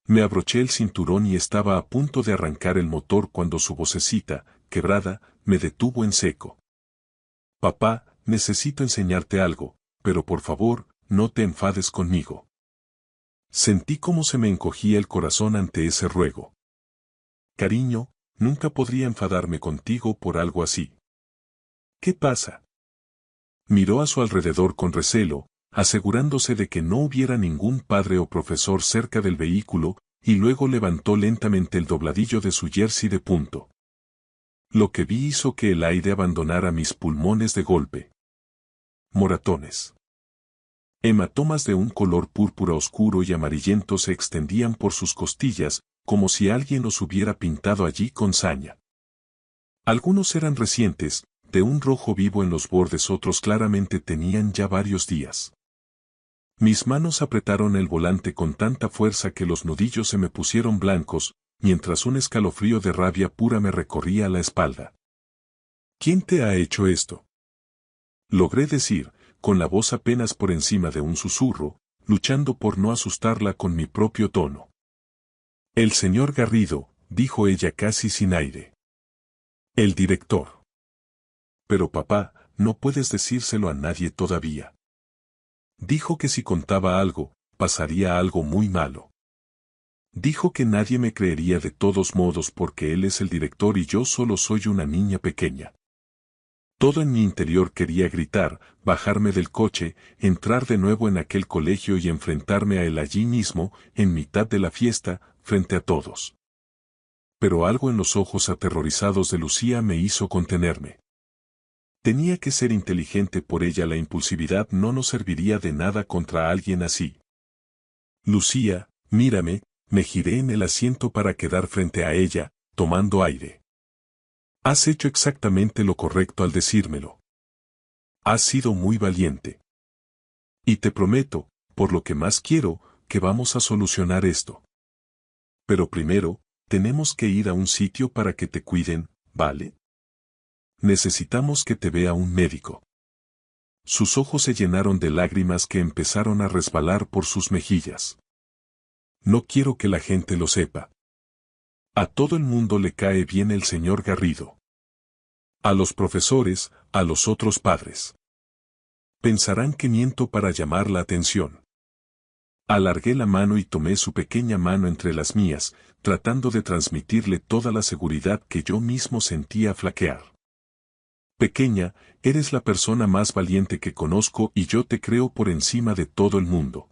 Me abroché el cinturón y estaba a punto de arrancar el motor cuando su vocecita, quebrada, me detuvo en seco. Papá, necesito enseñarte algo, pero por favor, no te enfades conmigo. Sentí cómo se me encogía el corazón ante ese ruego. Cariño, nunca podría enfadarme contigo por algo así. ¿Qué pasa? Miró a su alrededor con recelo, asegurándose de que no hubiera ningún padre o profesor cerca del vehículo, y luego levantó lentamente el dobladillo de su jersey de punto. Lo que vi hizo que el aire abandonara mis pulmones de golpe. Moratones. Hematomas de un color púrpura oscuro y amarillento se extendían por sus costillas, como si alguien los hubiera pintado allí con saña. Algunos eran recientes, de un rojo vivo en los bordes, otros claramente tenían ya varios días. Mis manos apretaron el volante con tanta fuerza que los nudillos se me pusieron blancos, mientras un escalofrío de rabia pura me recorría la espalda. ¿Quién te ha hecho esto? Logré decir, con la voz apenas por encima de un susurro, luchando por no asustarla con mi propio tono. El señor Garrido, dijo ella casi sin aire. El director. Pero papá, no puedes decírselo a nadie todavía. Dijo que si contaba algo, pasaría algo muy malo. Dijo que nadie me creería de todos modos porque él es el director y yo solo soy una niña pequeña. Todo en mi interior quería gritar, bajarme del coche, entrar de nuevo en aquel colegio y enfrentarme a él allí mismo, en mitad de la fiesta, frente a todos. Pero algo en los ojos aterrorizados de Lucía me hizo contenerme. Tenía que ser inteligente por ella, la impulsividad no nos serviría de nada contra alguien así. Lucía, mírame, me giré en el asiento para quedar frente a ella, tomando aire. Has hecho exactamente lo correcto al decírmelo. Has sido muy valiente. Y te prometo, por lo que más quiero, que vamos a solucionar esto. Pero primero, tenemos que ir a un sitio para que te cuiden, ¿vale? Necesitamos que te vea un médico. Sus ojos se llenaron de lágrimas que empezaron a resbalar por sus mejillas. No quiero que la gente lo sepa. A todo el mundo le cae bien el señor Garrido. A los profesores, a los otros padres. Pensarán que miento para llamar la atención. Alargué la mano y tomé su pequeña mano entre las mías, tratando de transmitirle toda la seguridad que yo mismo sentía flaquear. Pequeña, eres la persona más valiente que conozco y yo te creo por encima de todo el mundo.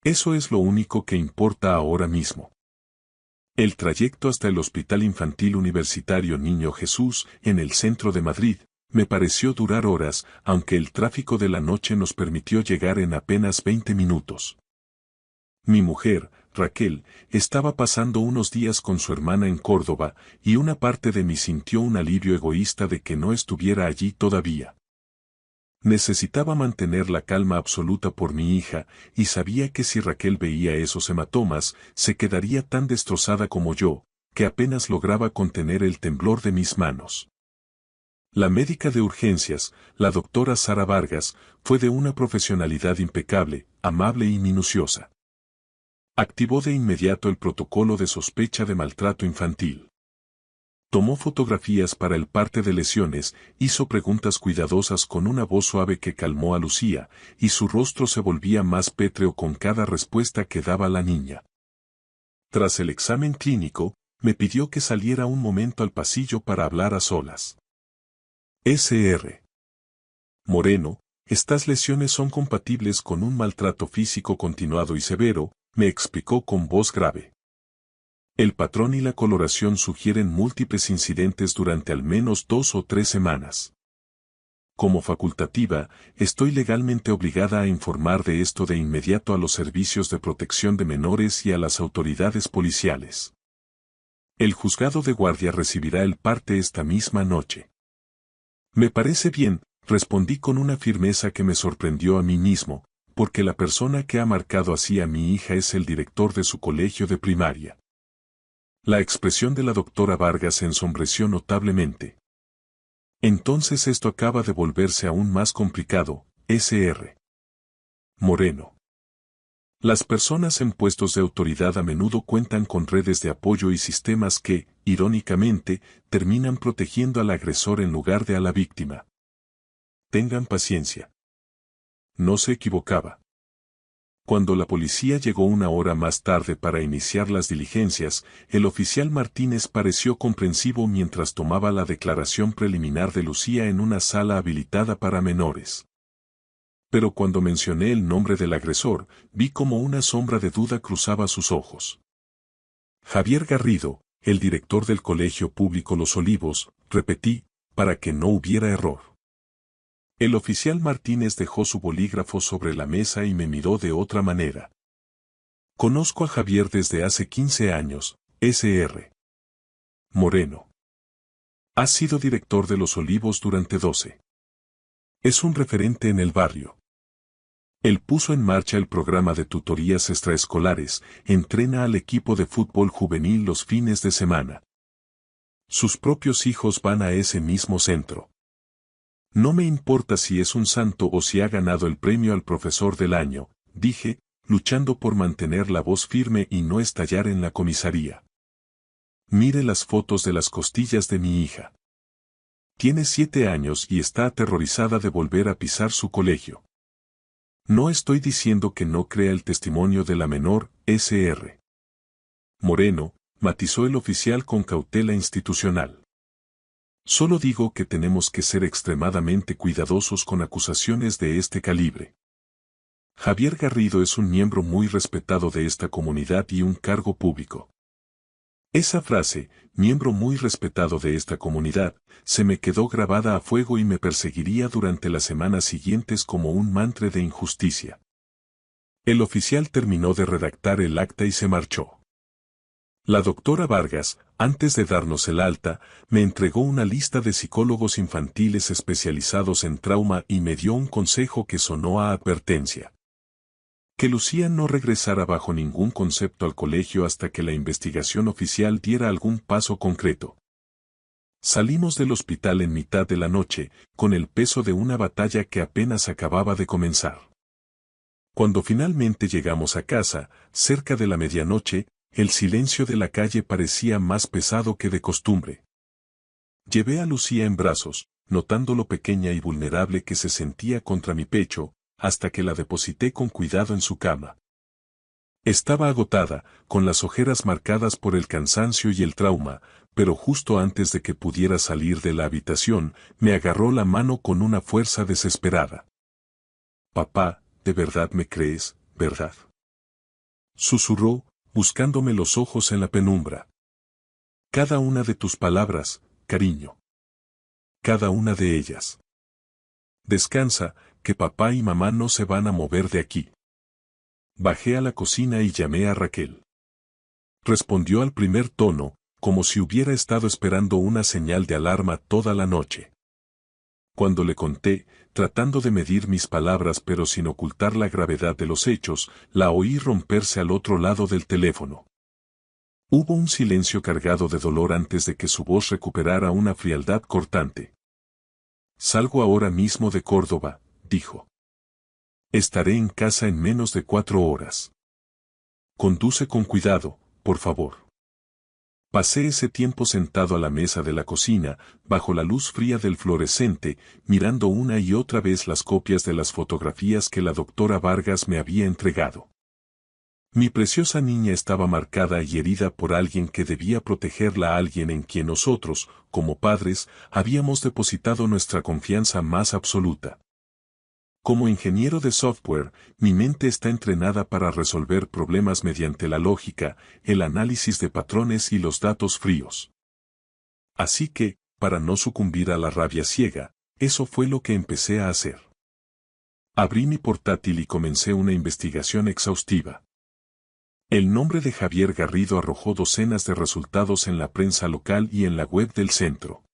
Eso es lo único que importa ahora mismo. El trayecto hasta el Hospital Infantil Universitario Niño Jesús, en el centro de Madrid, me pareció durar horas, aunque el tráfico de la noche nos permitió llegar en apenas 20 minutos. Mi mujer, Raquel, estaba pasando unos días con su hermana en Córdoba, y una parte de mí sintió un alivio egoísta de que no estuviera allí todavía. Necesitaba mantener la calma absoluta por mi hija, y sabía que si Raquel veía esos hematomas, se quedaría tan destrozada como yo, que apenas lograba contener el temblor de mis manos. La médica de urgencias, la doctora Sara Vargas, fue de una profesionalidad impecable, amable y minuciosa. Activó de inmediato el protocolo de sospecha de maltrato infantil. Tomó fotografías para el parte de lesiones, hizo preguntas cuidadosas con una voz suave que calmó a Lucía, y su rostro se volvía más pétreo con cada respuesta que daba la niña. Tras el examen clínico, me pidió que saliera un momento al pasillo para hablar a solas. Sr. Moreno, estas lesiones son compatibles con un maltrato físico continuado y severo, me explicó con voz grave. El patrón y la coloración sugieren múltiples incidentes durante al menos 2 o 3 semanas. Como facultativa, estoy legalmente obligada a informar de esto de inmediato a los servicios de protección de menores y a las autoridades policiales. El juzgado de guardia recibirá el parte esta misma noche. Me parece bien, respondí con una firmeza que me sorprendió a mí mismo, porque la persona que ha marcado así a mi hija es el director de su colegio de primaria. La expresión de la doctora Vargas se ensombreció notablemente. Entonces esto acaba de volverse aún más complicado, Sr. Moreno. Las personas en puestos de autoridad a menudo cuentan con redes de apoyo y sistemas que, irónicamente, terminan protegiendo al agresor en lugar de a la víctima. Tengan paciencia. No se equivocaba. Cuando la policía llegó una hora más tarde para iniciar las diligencias, el oficial Martínez pareció comprensivo mientras tomaba la declaración preliminar de Lucía en una sala habilitada para menores. Pero cuando mencioné el nombre del agresor, vi como una sombra de duda cruzaba sus ojos. Javier Garrido, el director del Colegio Público Los Olivos, repetí, para que no hubiera error. El oficial Martínez dejó su bolígrafo sobre la mesa y me miró de otra manera. Conozco a Javier desde hace 15 años, Sr. Moreno. Ha sido director de Los Olivos durante 12. Es un referente en el barrio. Él puso en marcha el programa de tutorías extraescolares, entrena al equipo de fútbol juvenil los fines de semana. Sus propios hijos van a ese mismo centro. No me importa si es un santo o si ha ganado el premio al profesor del año, dije, luchando por mantener la voz firme y no estallar en la comisaría. Mire las fotos de las costillas de mi hija. Tiene 7 años y está aterrorizada de volver a pisar su colegio. No estoy diciendo que no crea el testimonio de la menor, Sr. Moreno, matizó el oficial con cautela institucional. Solo digo que tenemos que ser extremadamente cuidadosos con acusaciones de este calibre. Javier Garrido es un miembro muy respetado de esta comunidad y un cargo público. Esa frase, miembro muy respetado de esta comunidad, se me quedó grabada a fuego y me perseguiría durante las semanas siguientes como un mantra de injusticia. El oficial terminó de redactar el acta y se marchó. La doctora Vargas, antes de darnos el alta, me entregó una lista de psicólogos infantiles especializados en trauma y me dio un consejo que sonó a advertencia. Que Lucía no regresara bajo ningún concepto al colegio hasta que la investigación oficial diera algún paso concreto. Salimos del hospital en mitad de la noche, con el peso de una batalla que apenas acababa de comenzar. Cuando finalmente llegamos a casa, cerca de la medianoche, el silencio de la calle parecía más pesado que de costumbre. Llevé a Lucía en brazos, notando lo pequeña y vulnerable que se sentía contra mi pecho, hasta que la deposité con cuidado en su cama. Estaba agotada, con las ojeras marcadas por el cansancio y el trauma, pero justo antes de que pudiera salir de la habitación, me agarró la mano con una fuerza desesperada. «Papá, ¿de verdad me crees, verdad?», susurró, buscándome los ojos en la penumbra. «Cada una de tus palabras, cariño. Cada una de ellas. Descansa, que papá y mamá no se van a mover de aquí». Bajé a la cocina y llamé a Raquel. Respondió al primer tono, como si hubiera estado esperando una señal de alarma toda la noche. Cuando le conté, tratando de medir mis palabras pero sin ocultar la gravedad de los hechos, la oí romperse al otro lado del teléfono. Hubo un silencio cargado de dolor antes de que su voz recuperara una frialdad cortante. «Salgo ahora mismo de Córdoba», dijo. «Estaré en casa en menos de 4 horas. Conduce con cuidado, por favor». Pasé ese tiempo sentado a la mesa de la cocina, bajo la luz fría del fluorescente, mirando una y otra vez las copias de las fotografías que la doctora Vargas me había entregado. Mi preciosa niña estaba marcada y herida por alguien que debía protegerla, a alguien en quien nosotros, como padres, habíamos depositado nuestra confianza más absoluta. Como ingeniero de software, mi mente está entrenada para resolver problemas mediante la lógica, el análisis de patrones y los datos fríos. Así que, para no sucumbir a la rabia ciega, eso fue lo que empecé a hacer. Abrí mi portátil y comencé una investigación exhaustiva. El nombre de Javier Garrido arrojó docenas de resultados en la prensa local y en la web del centro.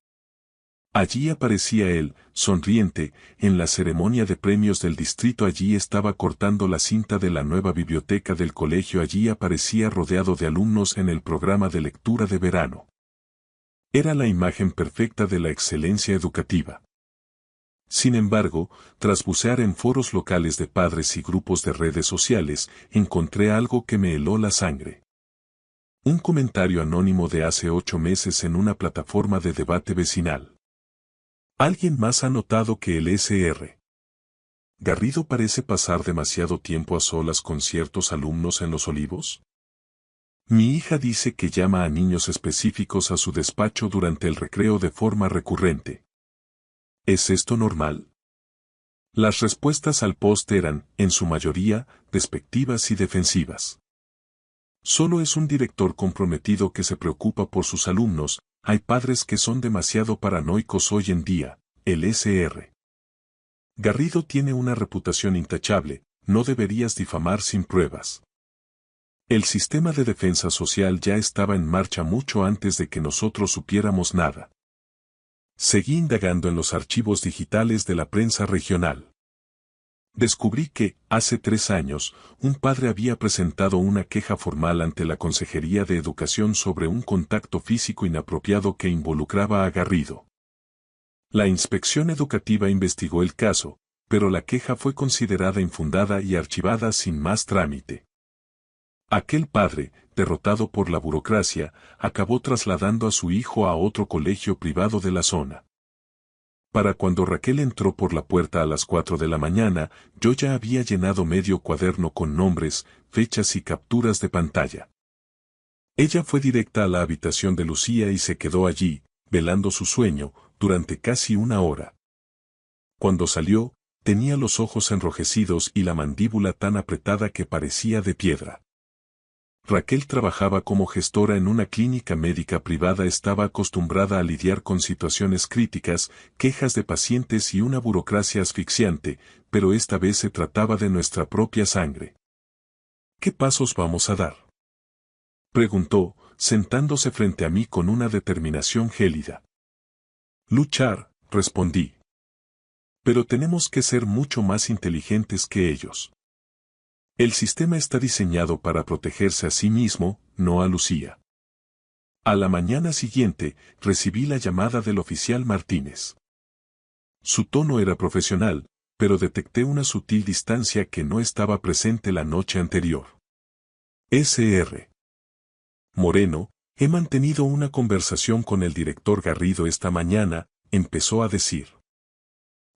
Allí aparecía él, sonriente, en la ceremonia de premios del distrito. Allí estaba cortando la cinta de la nueva biblioteca del colegio. Allí aparecía rodeado de alumnos en el programa de lectura de verano. Era la imagen perfecta de la excelencia educativa. Sin embargo, tras bucear en foros locales de padres y grupos de redes sociales, encontré algo que me heló la sangre. Un comentario anónimo de hace 8 meses en una plataforma de debate vecinal. ¿Alguien más ha notado que el Sr. Garrido parece pasar demasiado tiempo a solas con ciertos alumnos en Los Olivos? Mi hija dice que llama a niños específicos a su despacho durante el recreo de forma recurrente. ¿Es esto normal? Las respuestas al post eran, en su mayoría, despectivas y defensivas. Solo es un director comprometido que se preocupa por sus alumnos. Hay padres que son demasiado paranoicos hoy en día. El Sr. Garrido tiene una reputación intachable, no deberías difamar sin pruebas. El sistema de defensa social ya estaba en marcha mucho antes de que nosotros supiéramos nada. Seguí indagando en los archivos digitales de la prensa regional. Descubrí que, hace 3 años, un padre había presentado una queja formal ante la Consejería de Educación sobre un contacto físico inapropiado que involucraba a Garrido. La inspección educativa investigó el caso, pero la queja fue considerada infundada y archivada sin más trámite. Aquel padre, derrotado por la burocracia, acabó trasladando a su hijo a otro colegio privado de la zona. Para cuando Raquel entró por la puerta a las 4 de la mañana, yo ya había llenado medio cuaderno con nombres, fechas y capturas de pantalla. Ella fue directa a la habitación de Lucía y se quedó allí, velando su sueño, durante casi una hora. Cuando salió, tenía los ojos enrojecidos y la mandíbula tan apretada que parecía de piedra. Raquel trabajaba como gestora en una clínica médica privada, estaba acostumbrada a lidiar con situaciones críticas, quejas de pacientes y una burocracia asfixiante, pero esta vez se trataba de nuestra propia sangre. ¿Qué pasos vamos a dar?, preguntó, sentándose frente a mí con una determinación gélida. Luchar, respondí. Pero tenemos que ser mucho más inteligentes que ellos. El sistema está diseñado para protegerse a sí mismo, no a Lucía. A la mañana siguiente, recibí la llamada del oficial Martínez. Su tono era profesional, pero detecté una sutil distancia que no estaba presente la noche anterior. Sr. Moreno, he mantenido una conversación con el director Garrido esta mañana, empezó a decir.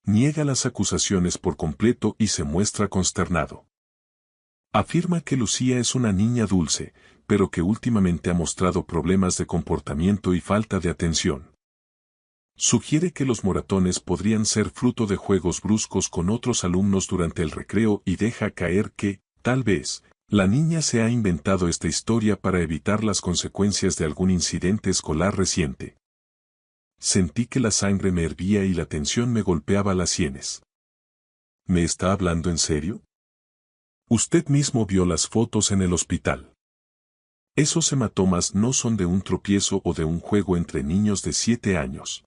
Niega las acusaciones por completo y se muestra consternado. Afirma que Lucía es una niña dulce, pero que últimamente ha mostrado problemas de comportamiento y falta de atención. Sugiere que los moratones podrían ser fruto de juegos bruscos con otros alumnos durante el recreo y deja caer que, tal vez, la niña se ha inventado esta historia para evitar las consecuencias de algún incidente escolar reciente. Sentí que la sangre me hervía y la tensión me golpeaba las sienes. ¿Me está hablando en serio? Usted mismo vio las fotos en el hospital. Esos hematomas no son de un tropiezo o de un juego entre niños de 7 años.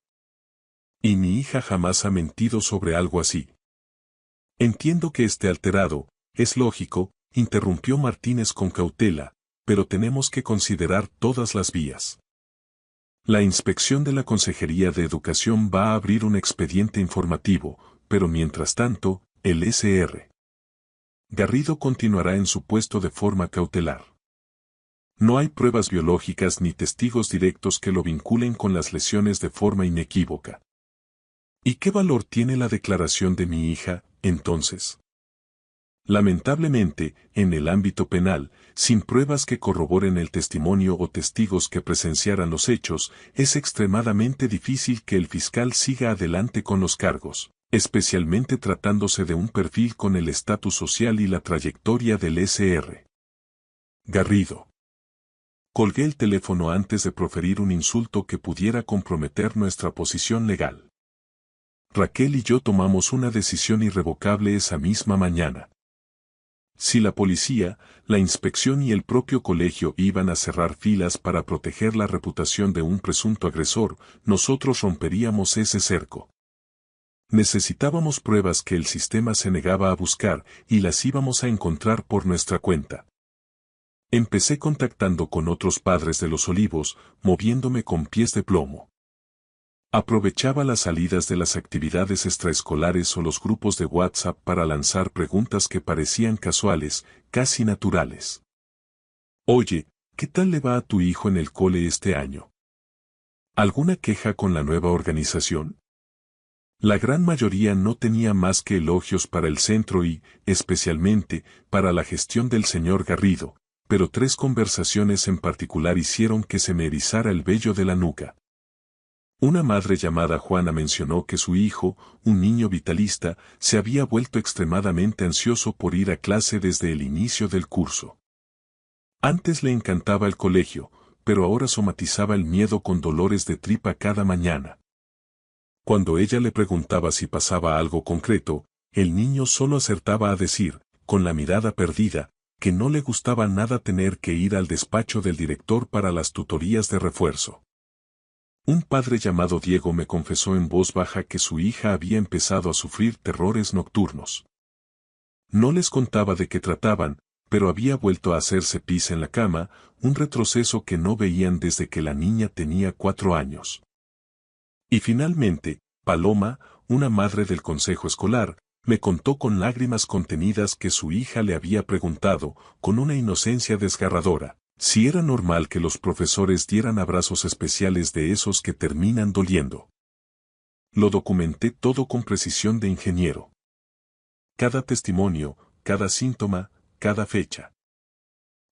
Y mi hija jamás ha mentido sobre algo así. Entiendo que esté alterado, es lógico, interrumpió Martínez con cautela, pero tenemos que considerar todas las vías. La inspección de la Consejería de Educación va a abrir un expediente informativo, pero mientras tanto, el Sr. Garrido continuará en su puesto de forma cautelar. No hay pruebas biológicas ni testigos directos que lo vinculen con las lesiones de forma inequívoca. ¿Y qué valor tiene la declaración de mi hija, entonces? Lamentablemente, en el ámbito penal, sin pruebas que corroboren el testimonio o testigos que presenciaran los hechos, es extremadamente difícil que el fiscal siga adelante con los cargos, especialmente tratándose de un perfil con el estatus social y la trayectoria del Sr. Garrido. Colgué el teléfono antes de proferir un insulto que pudiera comprometer nuestra posición legal. Raquel y yo tomamos una decisión irrevocable esa misma mañana. Si la policía, la inspección y el propio colegio iban a cerrar filas para proteger la reputación de un presunto agresor, nosotros romperíamos ese cerco. Necesitábamos pruebas que el sistema se negaba a buscar y las íbamos a encontrar por nuestra cuenta. Empecé contactando con otros padres de Los Olivos, moviéndome con pies de plomo. Aprovechaba las salidas de las actividades extraescolares o los grupos de WhatsApp para lanzar preguntas que parecían casuales, casi naturales. Oye, ¿qué tal le va a tu hijo en el cole este año? ¿Alguna queja con la nueva organización? La gran mayoría no tenía más que elogios para el centro y, especialmente, para la gestión del señor Garrido, pero 3 conversaciones en particular hicieron que se me erizara el vello de la nuca. Una madre llamada Juana mencionó que su hijo, un niño vitalista, se había vuelto extremadamente ansioso por ir a clase desde el inicio del curso. Antes le encantaba el colegio, pero ahora somatizaba el miedo con dolores de tripa cada mañana. Cuando ella le preguntaba si pasaba algo concreto, el niño solo acertaba a decir, con la mirada perdida, que no le gustaba nada tener que ir al despacho del director para las tutorías de refuerzo. Un padre llamado Diego me confesó en voz baja que su hija había empezado a sufrir terrores nocturnos. No les contaba de qué trataban, pero había vuelto a hacerse pis en la cama, un retroceso que no veían desde que la niña tenía 4 años. Y finalmente, Paloma, una madre del consejo escolar, Me contó con lágrimas contenidas que su hija le había preguntado, con una inocencia desgarradora, si era normal que los profesores dieran abrazos especiales de esos que terminan doliendo. Lo documenté todo con precisión de ingeniero. Cada testimonio, cada síntoma, cada fecha.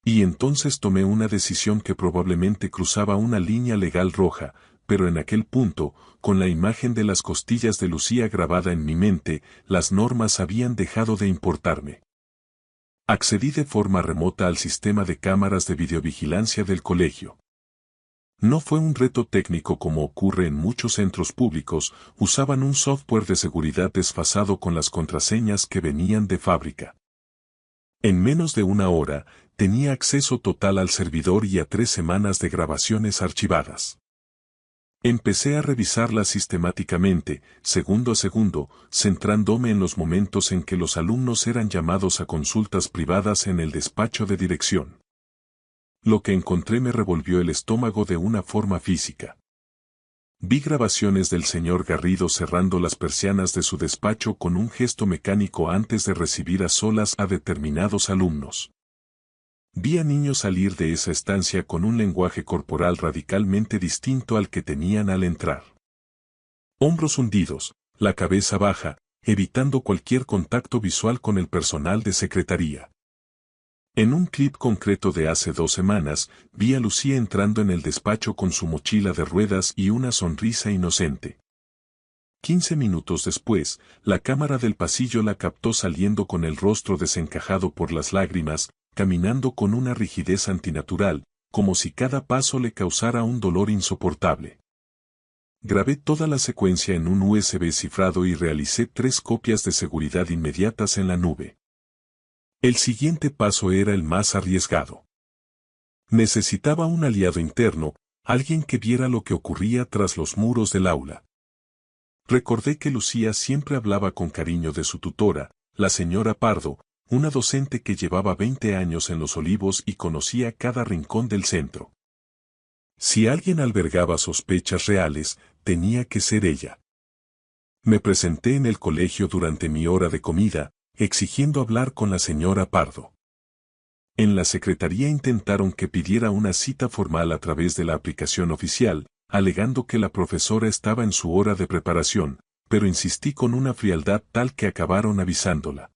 Y entonces tomé una decisión que probablemente cruzaba una línea legal roja, pero en aquel punto, con la imagen de las costillas de Lucía grabada en mi mente, las normas habían dejado de importarme. Accedí de forma remota al sistema de cámaras de videovigilancia del colegio. No fue un reto técnico como ocurre en muchos centros públicos, usaban un software de seguridad desfasado con las contraseñas que venían de fábrica. En menos de una hora, tenía acceso total al servidor y a 3 semanas de grabaciones archivadas. Empecé a revisarlas sistemáticamente, segundo a segundo, centrándome en los momentos en que los alumnos eran llamados a consultas privadas en el despacho de dirección. Lo que encontré me revolvió el estómago de una forma física. Vi grabaciones del señor Garrido cerrando las persianas de su despacho con un gesto mecánico antes de recibir a solas a determinados alumnos. Vi a niños salir de esa estancia con un lenguaje corporal radicalmente distinto al que tenían al entrar. Hombros hundidos, la cabeza baja, evitando cualquier contacto visual con el personal de secretaría. En un clip concreto de hace 2 semanas, vi a Lucía entrando en el despacho con su mochila de ruedas y una sonrisa inocente. 15 minutos después, la cámara del pasillo la captó saliendo con el rostro desencajado por las lágrimas, caminando con una rigidez antinatural, como si cada paso le causara un dolor insoportable. Grabé toda la secuencia en un USB cifrado y realicé 3 copias de seguridad inmediatas en la nube. El siguiente paso era el más arriesgado. Necesitaba un aliado interno, alguien que viera lo que ocurría tras los muros del aula. Recordé que Lucía siempre hablaba con cariño de su tutora, la señora Pardo, una docente que llevaba 20 años en Los Olivos y conocía cada rincón del centro. Si alguien albergaba sospechas reales, tenía que ser ella. Me presenté en el colegio durante mi hora de comida, exigiendo hablar con la señora Pardo. En la secretaría intentaron que pidiera una cita formal a través de la aplicación oficial, alegando que la profesora estaba en su hora de preparación, pero insistí con una frialdad tal que acabaron avisándola.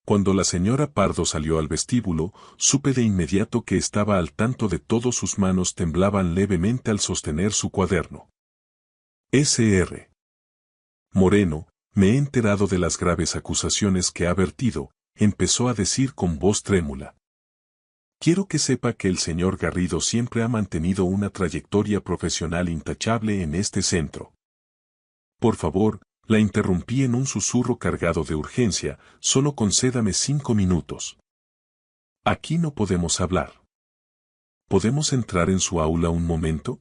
Cuando la señora Pardo salió al vestíbulo, supe de inmediato que estaba al tanto de todo, sus manos temblaban levemente al sostener su cuaderno. Sr. Moreno, me he enterado de las graves acusaciones que ha vertido, empezó a decir con voz trémula. Quiero que sepa que el señor Garrido siempre ha mantenido una trayectoria profesional intachable en este centro. Por favor, la interrumpí en un susurro cargado de urgencia, solo concédame 5 minutos. Aquí no podemos hablar. ¿Podemos entrar en su aula un momento?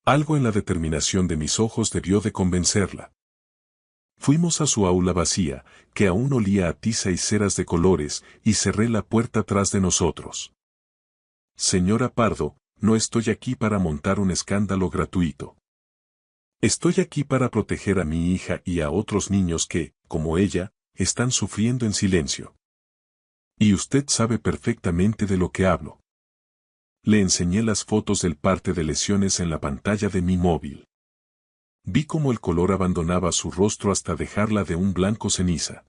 Algo en la determinación de mis ojos debió de convencerla. Fuimos a su aula vacía, que aún olía a tiza y ceras de colores, y cerré la puerta tras de nosotros. Señora Pardo, no estoy aquí para montar un escándalo gratuito. Estoy aquí para proteger a mi hija y a otros niños que, como ella, están sufriendo en silencio. Y usted sabe perfectamente de lo que hablo. Le enseñé las fotos del parte de lesiones en la pantalla de mi móvil. Vi cómo el color abandonaba su rostro hasta dejarla de un blanco ceniza.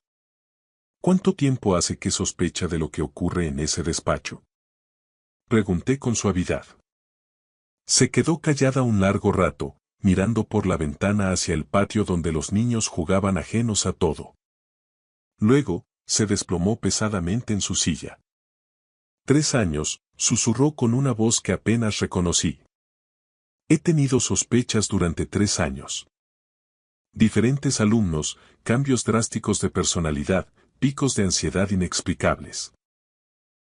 ¿Cuánto tiempo hace que sospecha de lo que ocurre en ese despacho? Pregunté con suavidad. Se quedó callada un largo rato, mirando por la ventana hacia el patio donde los niños jugaban ajenos a todo. Luego, se desplomó pesadamente en su silla. 3 años, susurró con una voz que apenas reconocí. He tenido sospechas durante 3 años. Diferentes alumnos, cambios drásticos de personalidad, picos de ansiedad inexplicables.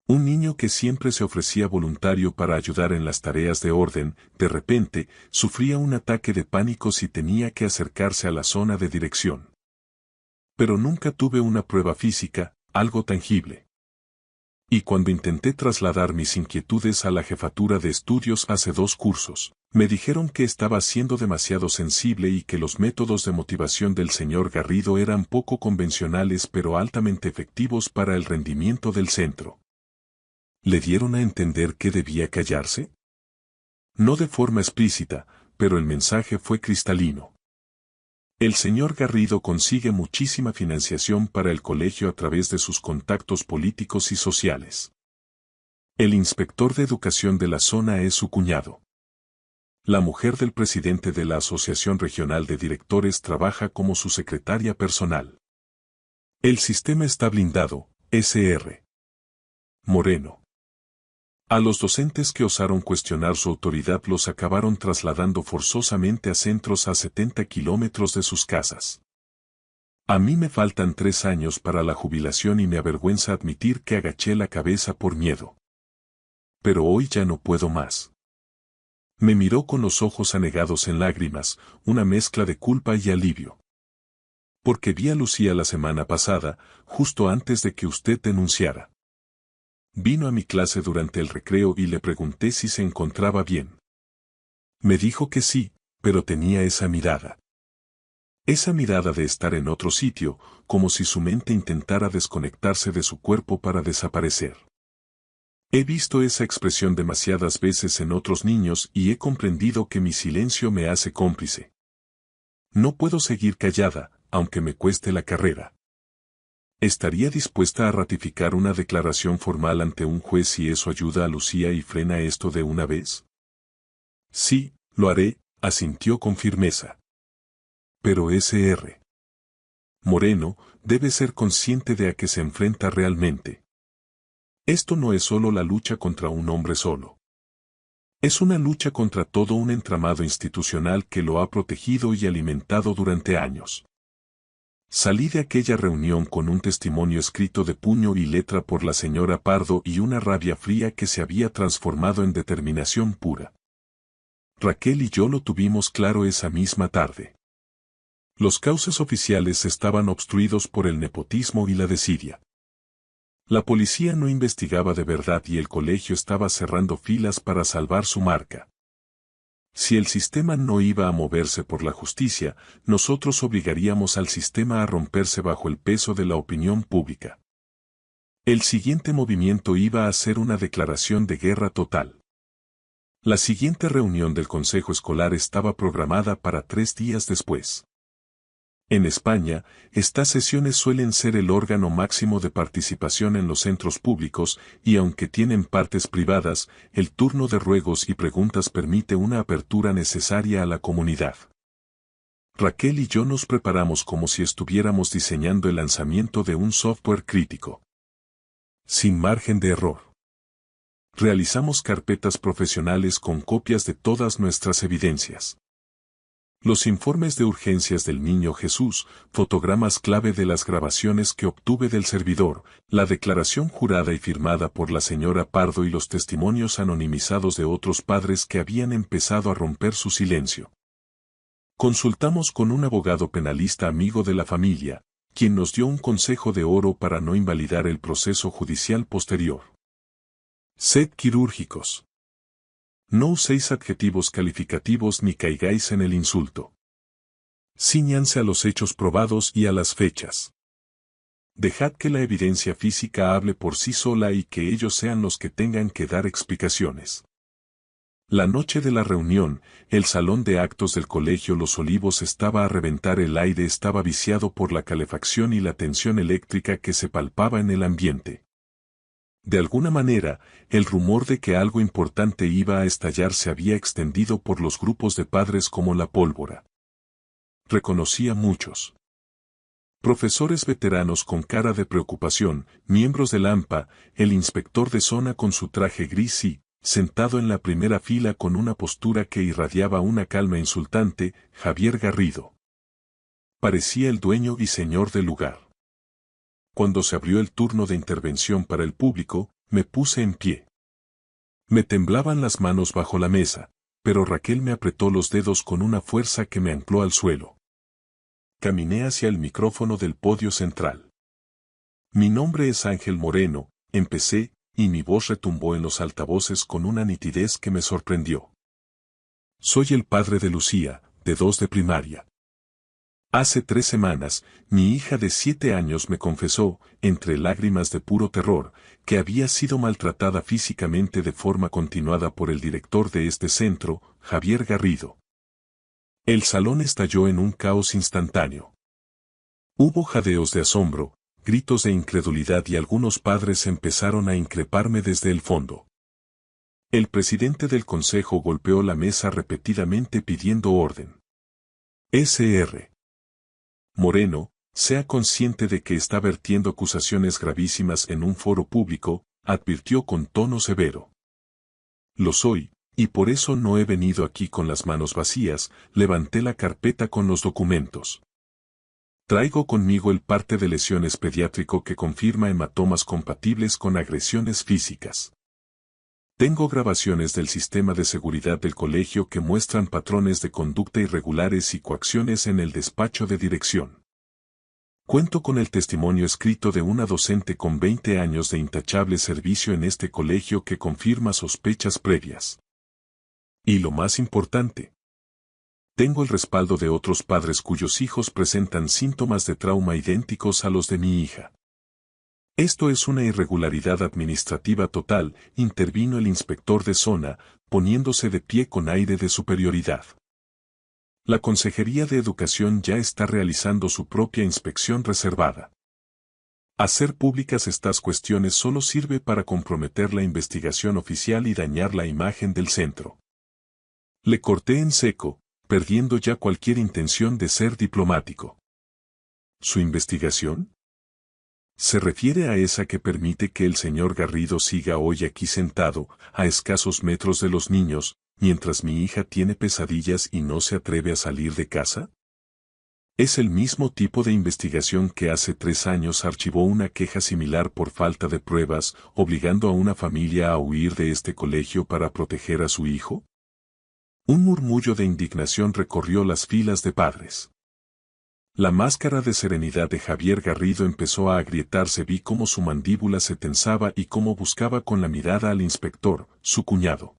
Un niño que siempre se ofrecía voluntario para ayudar en las tareas de orden, de repente, sufría un ataque de pánico si tenía que acercarse a la zona de dirección. Pero nunca tuve una prueba física, algo tangible. Y cuando intenté trasladar mis inquietudes a la jefatura de estudios hace 2 cursos, Me dijeron que estaba siendo demasiado sensible y que los métodos de motivación del señor Garrido eran poco convencionales pero altamente efectivos para el rendimiento del centro. ¿Le dieron a entender que debía callarse? No de forma explícita, pero el mensaje fue cristalino. El señor Garrido consigue muchísima financiación para el colegio a través de sus contactos políticos y sociales. El inspector de educación de la zona es su cuñado. La mujer del presidente de la Asociación Regional de Directores trabaja como su secretaria personal. El sistema está blindado, Sr. Moreno. A los docentes que osaron cuestionar su autoridad los acabaron trasladando forzosamente a centros a 70 kilómetros de sus casas. A mí me faltan 3 años para la jubilación y me avergüenza admitir que agaché la cabeza por miedo. Pero hoy ya no puedo más. Me miró con los ojos anegados en lágrimas, una mezcla de culpa y alivio. Porque vi a Lucía la semana pasada, justo antes de que usted denunciara. Vino a mi clase durante el recreo y le pregunté si se encontraba bien. Me dijo que sí, pero tenía esa mirada. Esa mirada de estar en otro sitio, como si su mente intentara desconectarse de su cuerpo para desaparecer. He visto esa expresión demasiadas veces en otros niños y he comprendido que mi silencio me hace cómplice. No puedo seguir callada, aunque me cueste la carrera. ¿Estaría dispuesta a ratificar una declaración formal ante un juez si eso ayuda a Lucía y frena esto de una vez? Sí, lo haré, asintió con firmeza. Pero Sr. Moreno debe ser consciente de a qué se enfrenta realmente. Esto no es solo la lucha contra un hombre solo. Es una lucha contra todo un entramado institucional que lo ha protegido y alimentado durante años. Salí de aquella reunión con un testimonio escrito de puño y letra por la señora Pardo y una rabia fría que se había transformado en determinación pura. Raquel y yo lo tuvimos claro esa misma tarde. Los cauces oficiales estaban obstruidos por el nepotismo y la desidia. La policía no investigaba de verdad y el colegio estaba cerrando filas para salvar su marca. Si el sistema no iba a moverse por la justicia, nosotros obligaríamos al sistema a romperse bajo el peso de la opinión pública. El siguiente movimiento iba a ser una declaración de guerra total. La siguiente reunión del Consejo Escolar estaba programada para 3 días después. En España, estas sesiones suelen ser el órgano máximo de participación en los centros públicos y aunque tienen partes privadas, el turno de ruegos y preguntas permite una apertura necesaria a la comunidad. Raquel y yo nos preparamos como si estuviéramos diseñando el lanzamiento de un software crítico. Sin margen de error. Realizamos carpetas profesionales con copias de todas nuestras evidencias. Los informes de urgencias del niño Jesús, fotogramas clave de las grabaciones que obtuve del servidor, la declaración jurada y firmada por la señora Pardo y los testimonios anonimizados de otros padres que habían empezado a romper su silencio. Consultamos con un abogado penalista amigo de la familia, quien nos dio un consejo de oro para no invalidar el proceso judicial posterior. Sed quirúrgicos. No uséis adjetivos calificativos ni caigáis en el insulto. Cíñanse a los hechos probados y a las fechas. Dejad que la evidencia física hable por sí sola y que ellos sean los que tengan que dar explicaciones. La noche de la reunión, el salón de actos del Colegio Los Olivos estaba a reventar, el aire estaba viciado por la calefacción y la tensión eléctrica que se palpaba en el ambiente. De alguna manera, el rumor de que algo importante iba a estallar se había extendido por los grupos de padres como la pólvora. Reconocí a muchos. Profesores veteranos con cara de preocupación, miembros del AMPA, el inspector de zona con su traje gris y, sentado en la primera fila con una postura que irradiaba una calma insultante, Javier Garrido. Parecía el dueño y señor del lugar. Cuando se abrió el turno de intervención para el público, me puse en pie. Me temblaban las manos bajo la mesa, pero Raquel me apretó los dedos con una fuerza que me ancló al suelo. Caminé hacia el micrófono del podio central. Mi nombre es Ángel Moreno, empecé, y mi voz retumbó en los altavoces con una nitidez que me sorprendió. Soy el padre de Lucía, de 2 de primaria. Hace 3 semanas, mi hija de 7 años me confesó, entre lágrimas de puro terror, que había sido maltratada físicamente de forma continuada por el director de este centro, Javier Garrido. El salón estalló en un caos instantáneo. Hubo jadeos de asombro, gritos de incredulidad y algunos padres empezaron a increparme desde el fondo. El presidente del consejo golpeó la mesa repetidamente pidiendo orden. Sr. Moreno, sea consciente de que está vertiendo acusaciones gravísimas en un foro público, advirtió con tono severo. Lo soy, y por eso no he venido aquí con las manos vacías, levanté la carpeta con los documentos. Traigo conmigo el parte de lesiones pediátrico que confirma hematomas compatibles con agresiones físicas. Tengo grabaciones del sistema de seguridad del colegio que muestran patrones de conducta irregulares y coacciones en el despacho de dirección. Cuento con el testimonio escrito de una docente con 20 años de intachable servicio en este colegio que confirma sospechas previas. Y lo más importante, tengo el respaldo de otros padres cuyos hijos presentan síntomas de trauma idénticos a los de mi hija. Esto es una irregularidad administrativa total, intervino el inspector de zona, poniéndose de pie con aire de superioridad. La Consejería de Educación ya está realizando su propia inspección reservada. Hacer públicas estas cuestiones solo sirve para comprometer la investigación oficial y dañar la imagen del centro. Le corté en seco, perdiendo ya cualquier intención de ser diplomático. ¿Su investigación? Se refiere a esa que permite que el señor Garrido siga hoy aquí sentado, a escasos metros de los niños, mientras mi hija tiene pesadillas y no se atreve a salir de casa. Es el mismo tipo de investigación que hace 3 años archivó una queja similar por falta de pruebas, obligando a una familia a huir de este colegio para proteger a su hijo. Un murmullo de indignación recorrió las filas de padres. La máscara de serenidad de Javier Garrido empezó a agrietarse, vi cómo su mandíbula se tensaba y cómo buscaba con la mirada al inspector, su cuñado.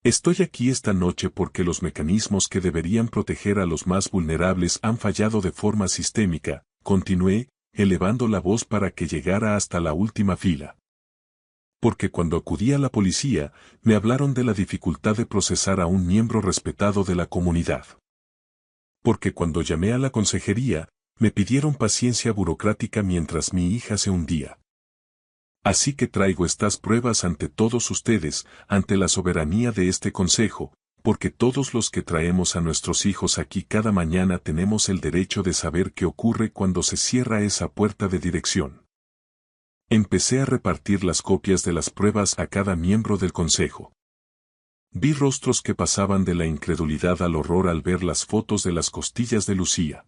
Estoy aquí esta noche porque los mecanismos que deberían proteger a los más vulnerables han fallado de forma sistémica, continué, elevando la voz para que llegara hasta la última fila. Porque cuando acudí a la policía, me hablaron de la dificultad de procesar a un miembro respetado de la comunidad. Porque cuando llamé a la consejería, me pidieron paciencia burocrática mientras mi hija se hundía. Así que traigo estas pruebas ante todos ustedes, ante la soberanía de este consejo, porque todos los que traemos a nuestros hijos aquí cada mañana tenemos el derecho de saber qué ocurre cuando se cierra esa puerta de dirección. Empecé a repartir las copias de las pruebas a cada miembro del consejo. Vi rostros que pasaban de la incredulidad al horror al ver las fotos de las costillas de Lucía.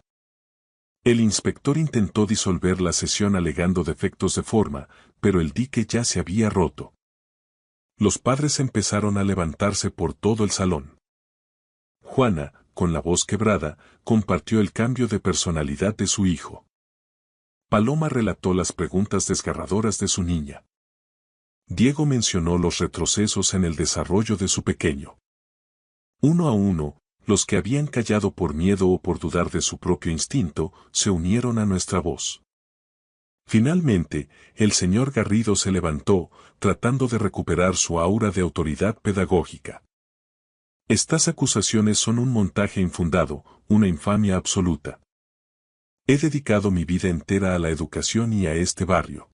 El inspector intentó disolver la sesión alegando defectos de forma, pero el dique ya se había roto. Los padres empezaron a levantarse por todo el salón. Juana, con la voz quebrada, compartió el cambio de personalidad de su hijo. Paloma relató las preguntas desgarradoras de su niña. Diego mencionó los retrocesos en el desarrollo de su pequeño. Uno a uno, los que habían callado por miedo o por dudar de su propio instinto, se unieron a nuestra voz. Finalmente, el señor Garrido se levantó, tratando de recuperar su aura de autoridad pedagógica. Estas acusaciones son un montaje infundado, una infamia absoluta. He dedicado mi vida entera a la educación y a este barrio.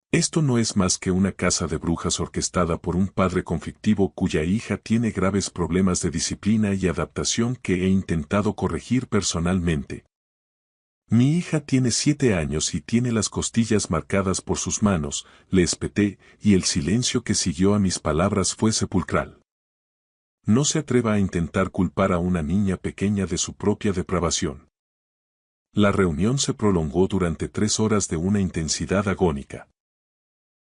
Esto no es más que una casa de brujas orquestada por un padre conflictivo cuya hija tiene graves problemas de disciplina y adaptación que he intentado corregir personalmente. Mi hija tiene 7 años y tiene las costillas marcadas por sus manos, le espeté, y el silencio que siguió a mis palabras fue sepulcral. No se atreva a intentar culpar a una niña pequeña de su propia depravación. La reunión se prolongó durante 3 horas de una intensidad agónica.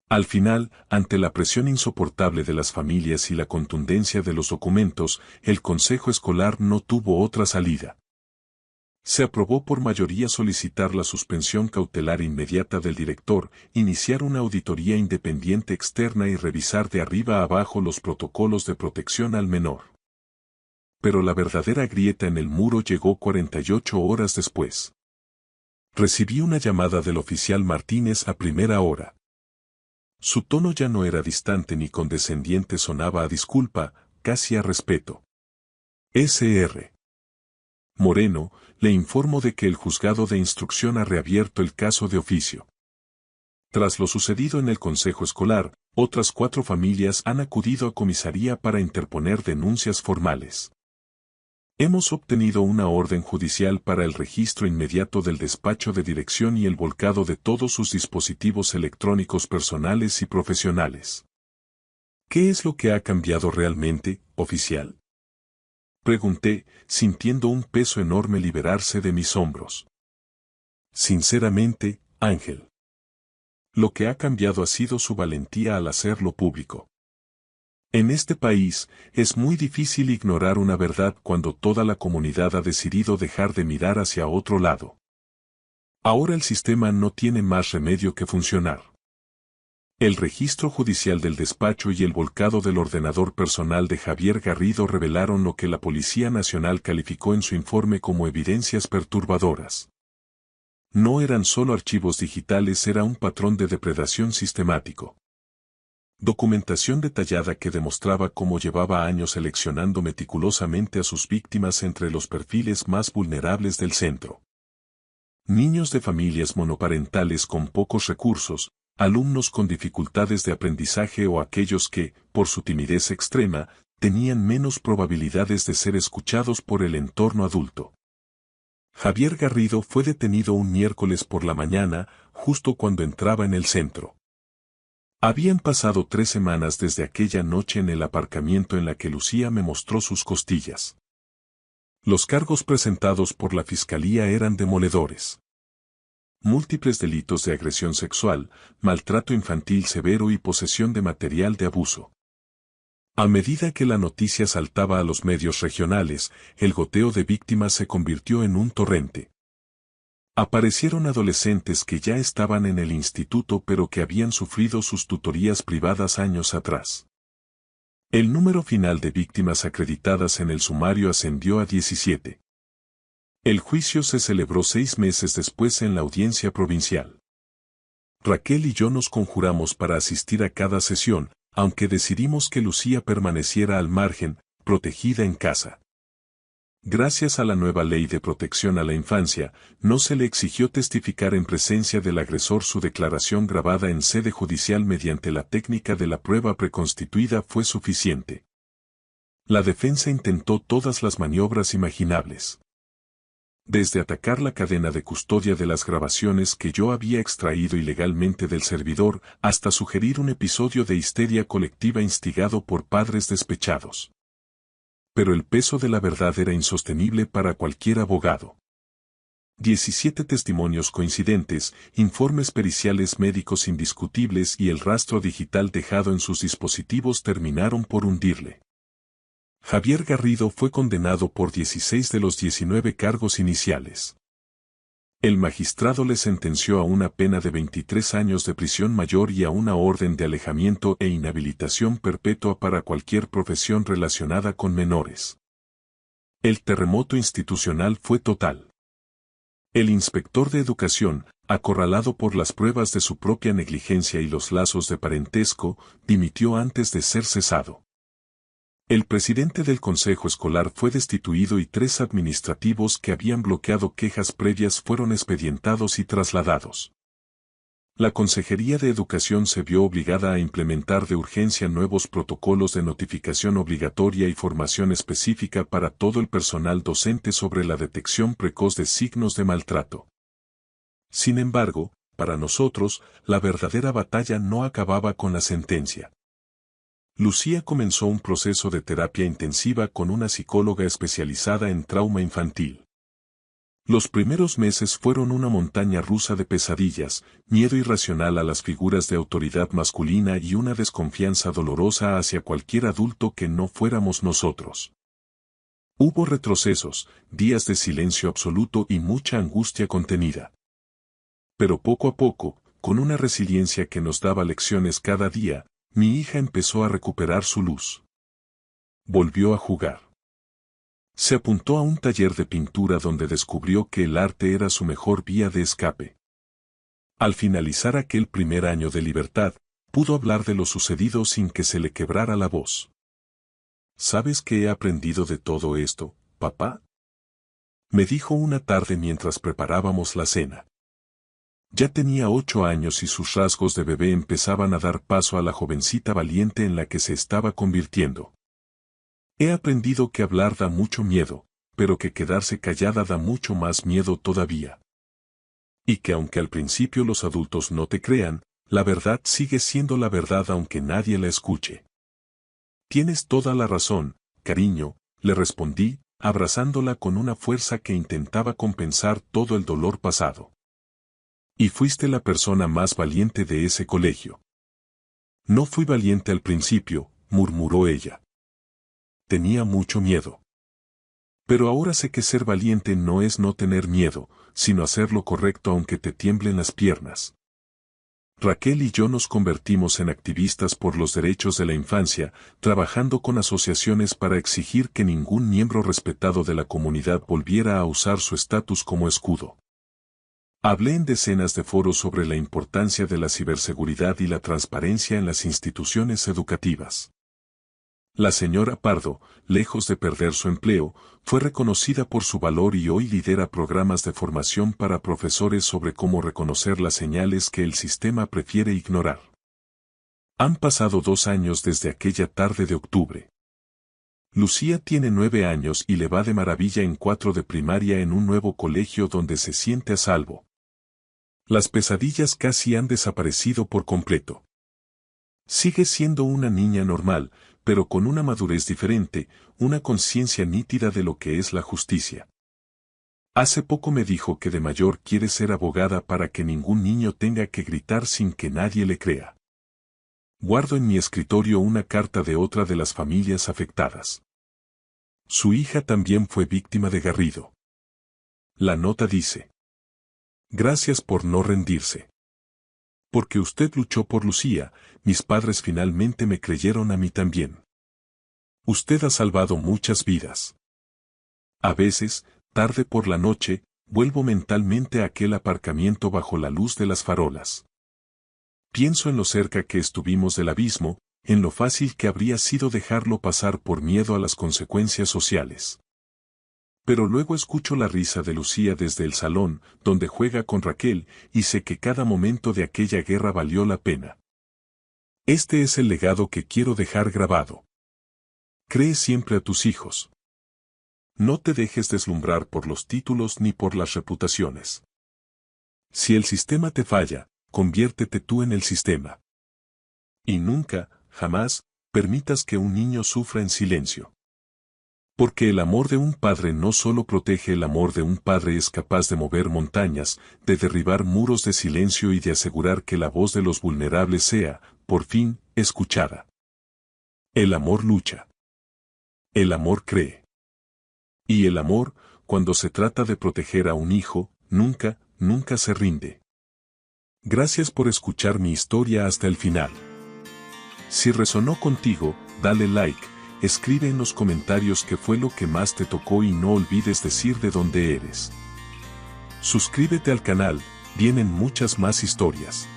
Al final, ante la presión insoportable de las familias y la contundencia de los documentos, el consejo escolar no tuvo otra salida. Se aprobó por mayoría solicitar la suspensión cautelar inmediata del director, iniciar una auditoría independiente externa y revisar de arriba a abajo los protocolos de protección al menor. Pero la verdadera grieta en el muro llegó 48 horas después. Recibí una llamada del oficial Martínez a primera hora. Su tono ya no era distante ni condescendiente, sonaba a disculpa, casi a respeto. Sr. Moreno, le informo de que el juzgado de instrucción ha reabierto el caso de oficio. Tras lo sucedido en el consejo escolar, otras 4 familias han acudido a comisaría para interponer denuncias formales. Hemos obtenido una orden judicial para el registro inmediato del despacho de dirección y el volcado de todos sus dispositivos electrónicos personales y profesionales. ¿Qué es lo que ha cambiado realmente, oficial? Pregunté, sintiendo un peso enorme liberarse de mis hombros. Sinceramente, Ángel. Lo que ha cambiado ha sido su valentía al hacerlo público. En este país, es muy difícil ignorar una verdad cuando toda la comunidad ha decidido dejar de mirar hacia otro lado. Ahora el sistema no tiene más remedio que funcionar. El registro judicial del despacho y el volcado del ordenador personal de Javier Garrido revelaron lo que la Policía Nacional calificó en su informe como evidencias perturbadoras. No eran solo archivos digitales, era un patrón de depredación sistemático. Documentación detallada que demostraba cómo llevaba años seleccionando meticulosamente a sus víctimas entre los perfiles más vulnerables del centro. Niños de familias monoparentales con pocos recursos, alumnos con dificultades de aprendizaje o aquellos que, por su timidez extrema, tenían menos probabilidades de ser escuchados por el entorno adulto. Javier Garrido fue detenido un miércoles por la mañana, justo cuando entraba en el centro. Habían pasado 3 semanas desde aquella noche en el aparcamiento en la que Lucía me mostró sus costillas. Los cargos presentados por la fiscalía eran demoledores. Múltiples delitos de agresión sexual, maltrato infantil severo y posesión de material de abuso. A medida que la noticia saltaba a los medios regionales, el goteo de víctimas se convirtió en un torrente. Aparecieron adolescentes que ya estaban en el instituto pero que habían sufrido sus tutorías privadas años atrás. El número final de víctimas acreditadas en el sumario ascendió a 17. El juicio se celebró 6 meses después en la audiencia provincial. Raquel y yo nos conjuramos para asistir a cada sesión, aunque decidimos que Lucía permaneciera al margen, protegida en casa. Gracias a la nueva ley de protección a la infancia, no se le exigió testificar en presencia del agresor. Su declaración grabada en sede judicial mediante la técnica de la prueba preconstituida fue suficiente. La defensa intentó todas las maniobras imaginables. Desde atacar la cadena de custodia de las grabaciones que yo había extraído ilegalmente del servidor, hasta sugerir un episodio de histeria colectiva instigado por padres despechados. Pero el peso de la verdad era insostenible para cualquier abogado. 17 testimonios coincidentes, informes periciales médicos indiscutibles y el rastro digital dejado en sus dispositivos terminaron por hundirle. Javier Garrido fue condenado por 16 de los 19 cargos iniciales. El magistrado le sentenció a una pena de 23 años de prisión mayor y a una orden de alejamiento e inhabilitación perpetua para cualquier profesión relacionada con menores. El terremoto institucional fue total. El inspector de educación, acorralado por las pruebas de su propia negligencia y los lazos de parentesco, dimitió antes de ser cesado. El presidente del consejo escolar fue destituido y 3 administrativos que habían bloqueado quejas previas fueron expedientados y trasladados. La Consejería de Educación se vio obligada a implementar de urgencia nuevos protocolos de notificación obligatoria y formación específica para todo el personal docente sobre la detección precoz de signos de maltrato. Sin embargo, para nosotros, la verdadera batalla no acababa con la sentencia. Lucía comenzó un proceso de terapia intensiva con una psicóloga especializada en trauma infantil. Los primeros meses fueron una montaña rusa de pesadillas, miedo irracional a las figuras de autoridad masculina y una desconfianza dolorosa hacia cualquier adulto que no fuéramos nosotros. Hubo retrocesos, días de silencio absoluto y mucha angustia contenida. Pero poco a poco, con una resiliencia que nos daba lecciones cada día, mi hija empezó a recuperar su luz. Volvió a jugar. Se apuntó a un taller de pintura donde descubrió que el arte era su mejor vía de escape. Al finalizar aquel primer año de libertad, pudo hablar de lo sucedido sin que se le quebrara la voz. ¿Sabes qué he aprendido de todo esto, papá? Me dijo una tarde mientras preparábamos la cena. Ya tenía 8 años y sus rasgos de bebé empezaban a dar paso a la jovencita valiente en la que se estaba convirtiendo. He aprendido que hablar da mucho miedo, pero que quedarse callada da mucho más miedo todavía. Y que aunque al principio los adultos no te crean, la verdad sigue siendo la verdad aunque nadie la escuche. Tienes toda la razón, cariño, le respondí, abrazándola con una fuerza que intentaba compensar todo el dolor pasado. Y fuiste la persona más valiente de ese colegio. No fui valiente al principio, murmuró ella. Tenía mucho miedo. Pero ahora sé que ser valiente no es no tener miedo, sino hacer lo correcto aunque te tiemblen las piernas. Raquel y yo nos convertimos en activistas por los derechos de la infancia, trabajando con asociaciones para exigir que ningún miembro respetado de la comunidad volviera a usar su estatus como escudo. Hablé en decenas de foros sobre la importancia de la ciberseguridad y la transparencia en las instituciones educativas. La señora Pardo, lejos de perder su empleo, fue reconocida por su valor y hoy lidera programas de formación para profesores sobre cómo reconocer las señales que el sistema prefiere ignorar. Han pasado 2 años desde aquella tarde de octubre. Lucía tiene 9 años y le va de maravilla en 4 de primaria en un nuevo colegio donde se siente a salvo. Las pesadillas casi han desaparecido por completo. Sigue siendo una niña normal, pero con una madurez diferente, una conciencia nítida de lo que es la justicia. Hace poco me dijo que de mayor quiere ser abogada para que ningún niño tenga que gritar sin que nadie le crea. Guardo en mi escritorio una carta de otra de las familias afectadas. Su hija también fue víctima de Garrido. La nota dice: gracias por no rendirse. Porque usted luchó por Lucía, mis padres finalmente me creyeron a mí también. Usted ha salvado muchas vidas. A veces, tarde por la noche, vuelvo mentalmente a aquel aparcamiento bajo la luz de las farolas. Pienso en lo cerca que estuvimos del abismo, en lo fácil que habría sido dejarlo pasar por miedo a las consecuencias sociales. Pero luego escucho la risa de Lucía desde el salón, donde juega con Raquel, y sé que cada momento de aquella guerra valió la pena. Este es el legado que quiero dejar grabado. Cree siempre a tus hijos. No te dejes deslumbrar por los títulos ni por las reputaciones. Si el sistema te falla, conviértete tú en el sistema. Y nunca, jamás, permitas que un niño sufra en silencio. Porque el amor de un padre no solo protege, el amor de un padre es capaz de mover montañas, de derribar muros de silencio y de asegurar que la voz de los vulnerables sea, por fin, escuchada. El amor lucha. El amor cree. Y el amor, cuando se trata de proteger a un hijo, nunca, nunca se rinde. Gracias por escuchar mi historia hasta el final. Si resonó contigo, dale like. Escribe en los comentarios qué fue lo que más te tocó y no olvides decir de dónde eres. Suscríbete al canal, vienen muchas más historias.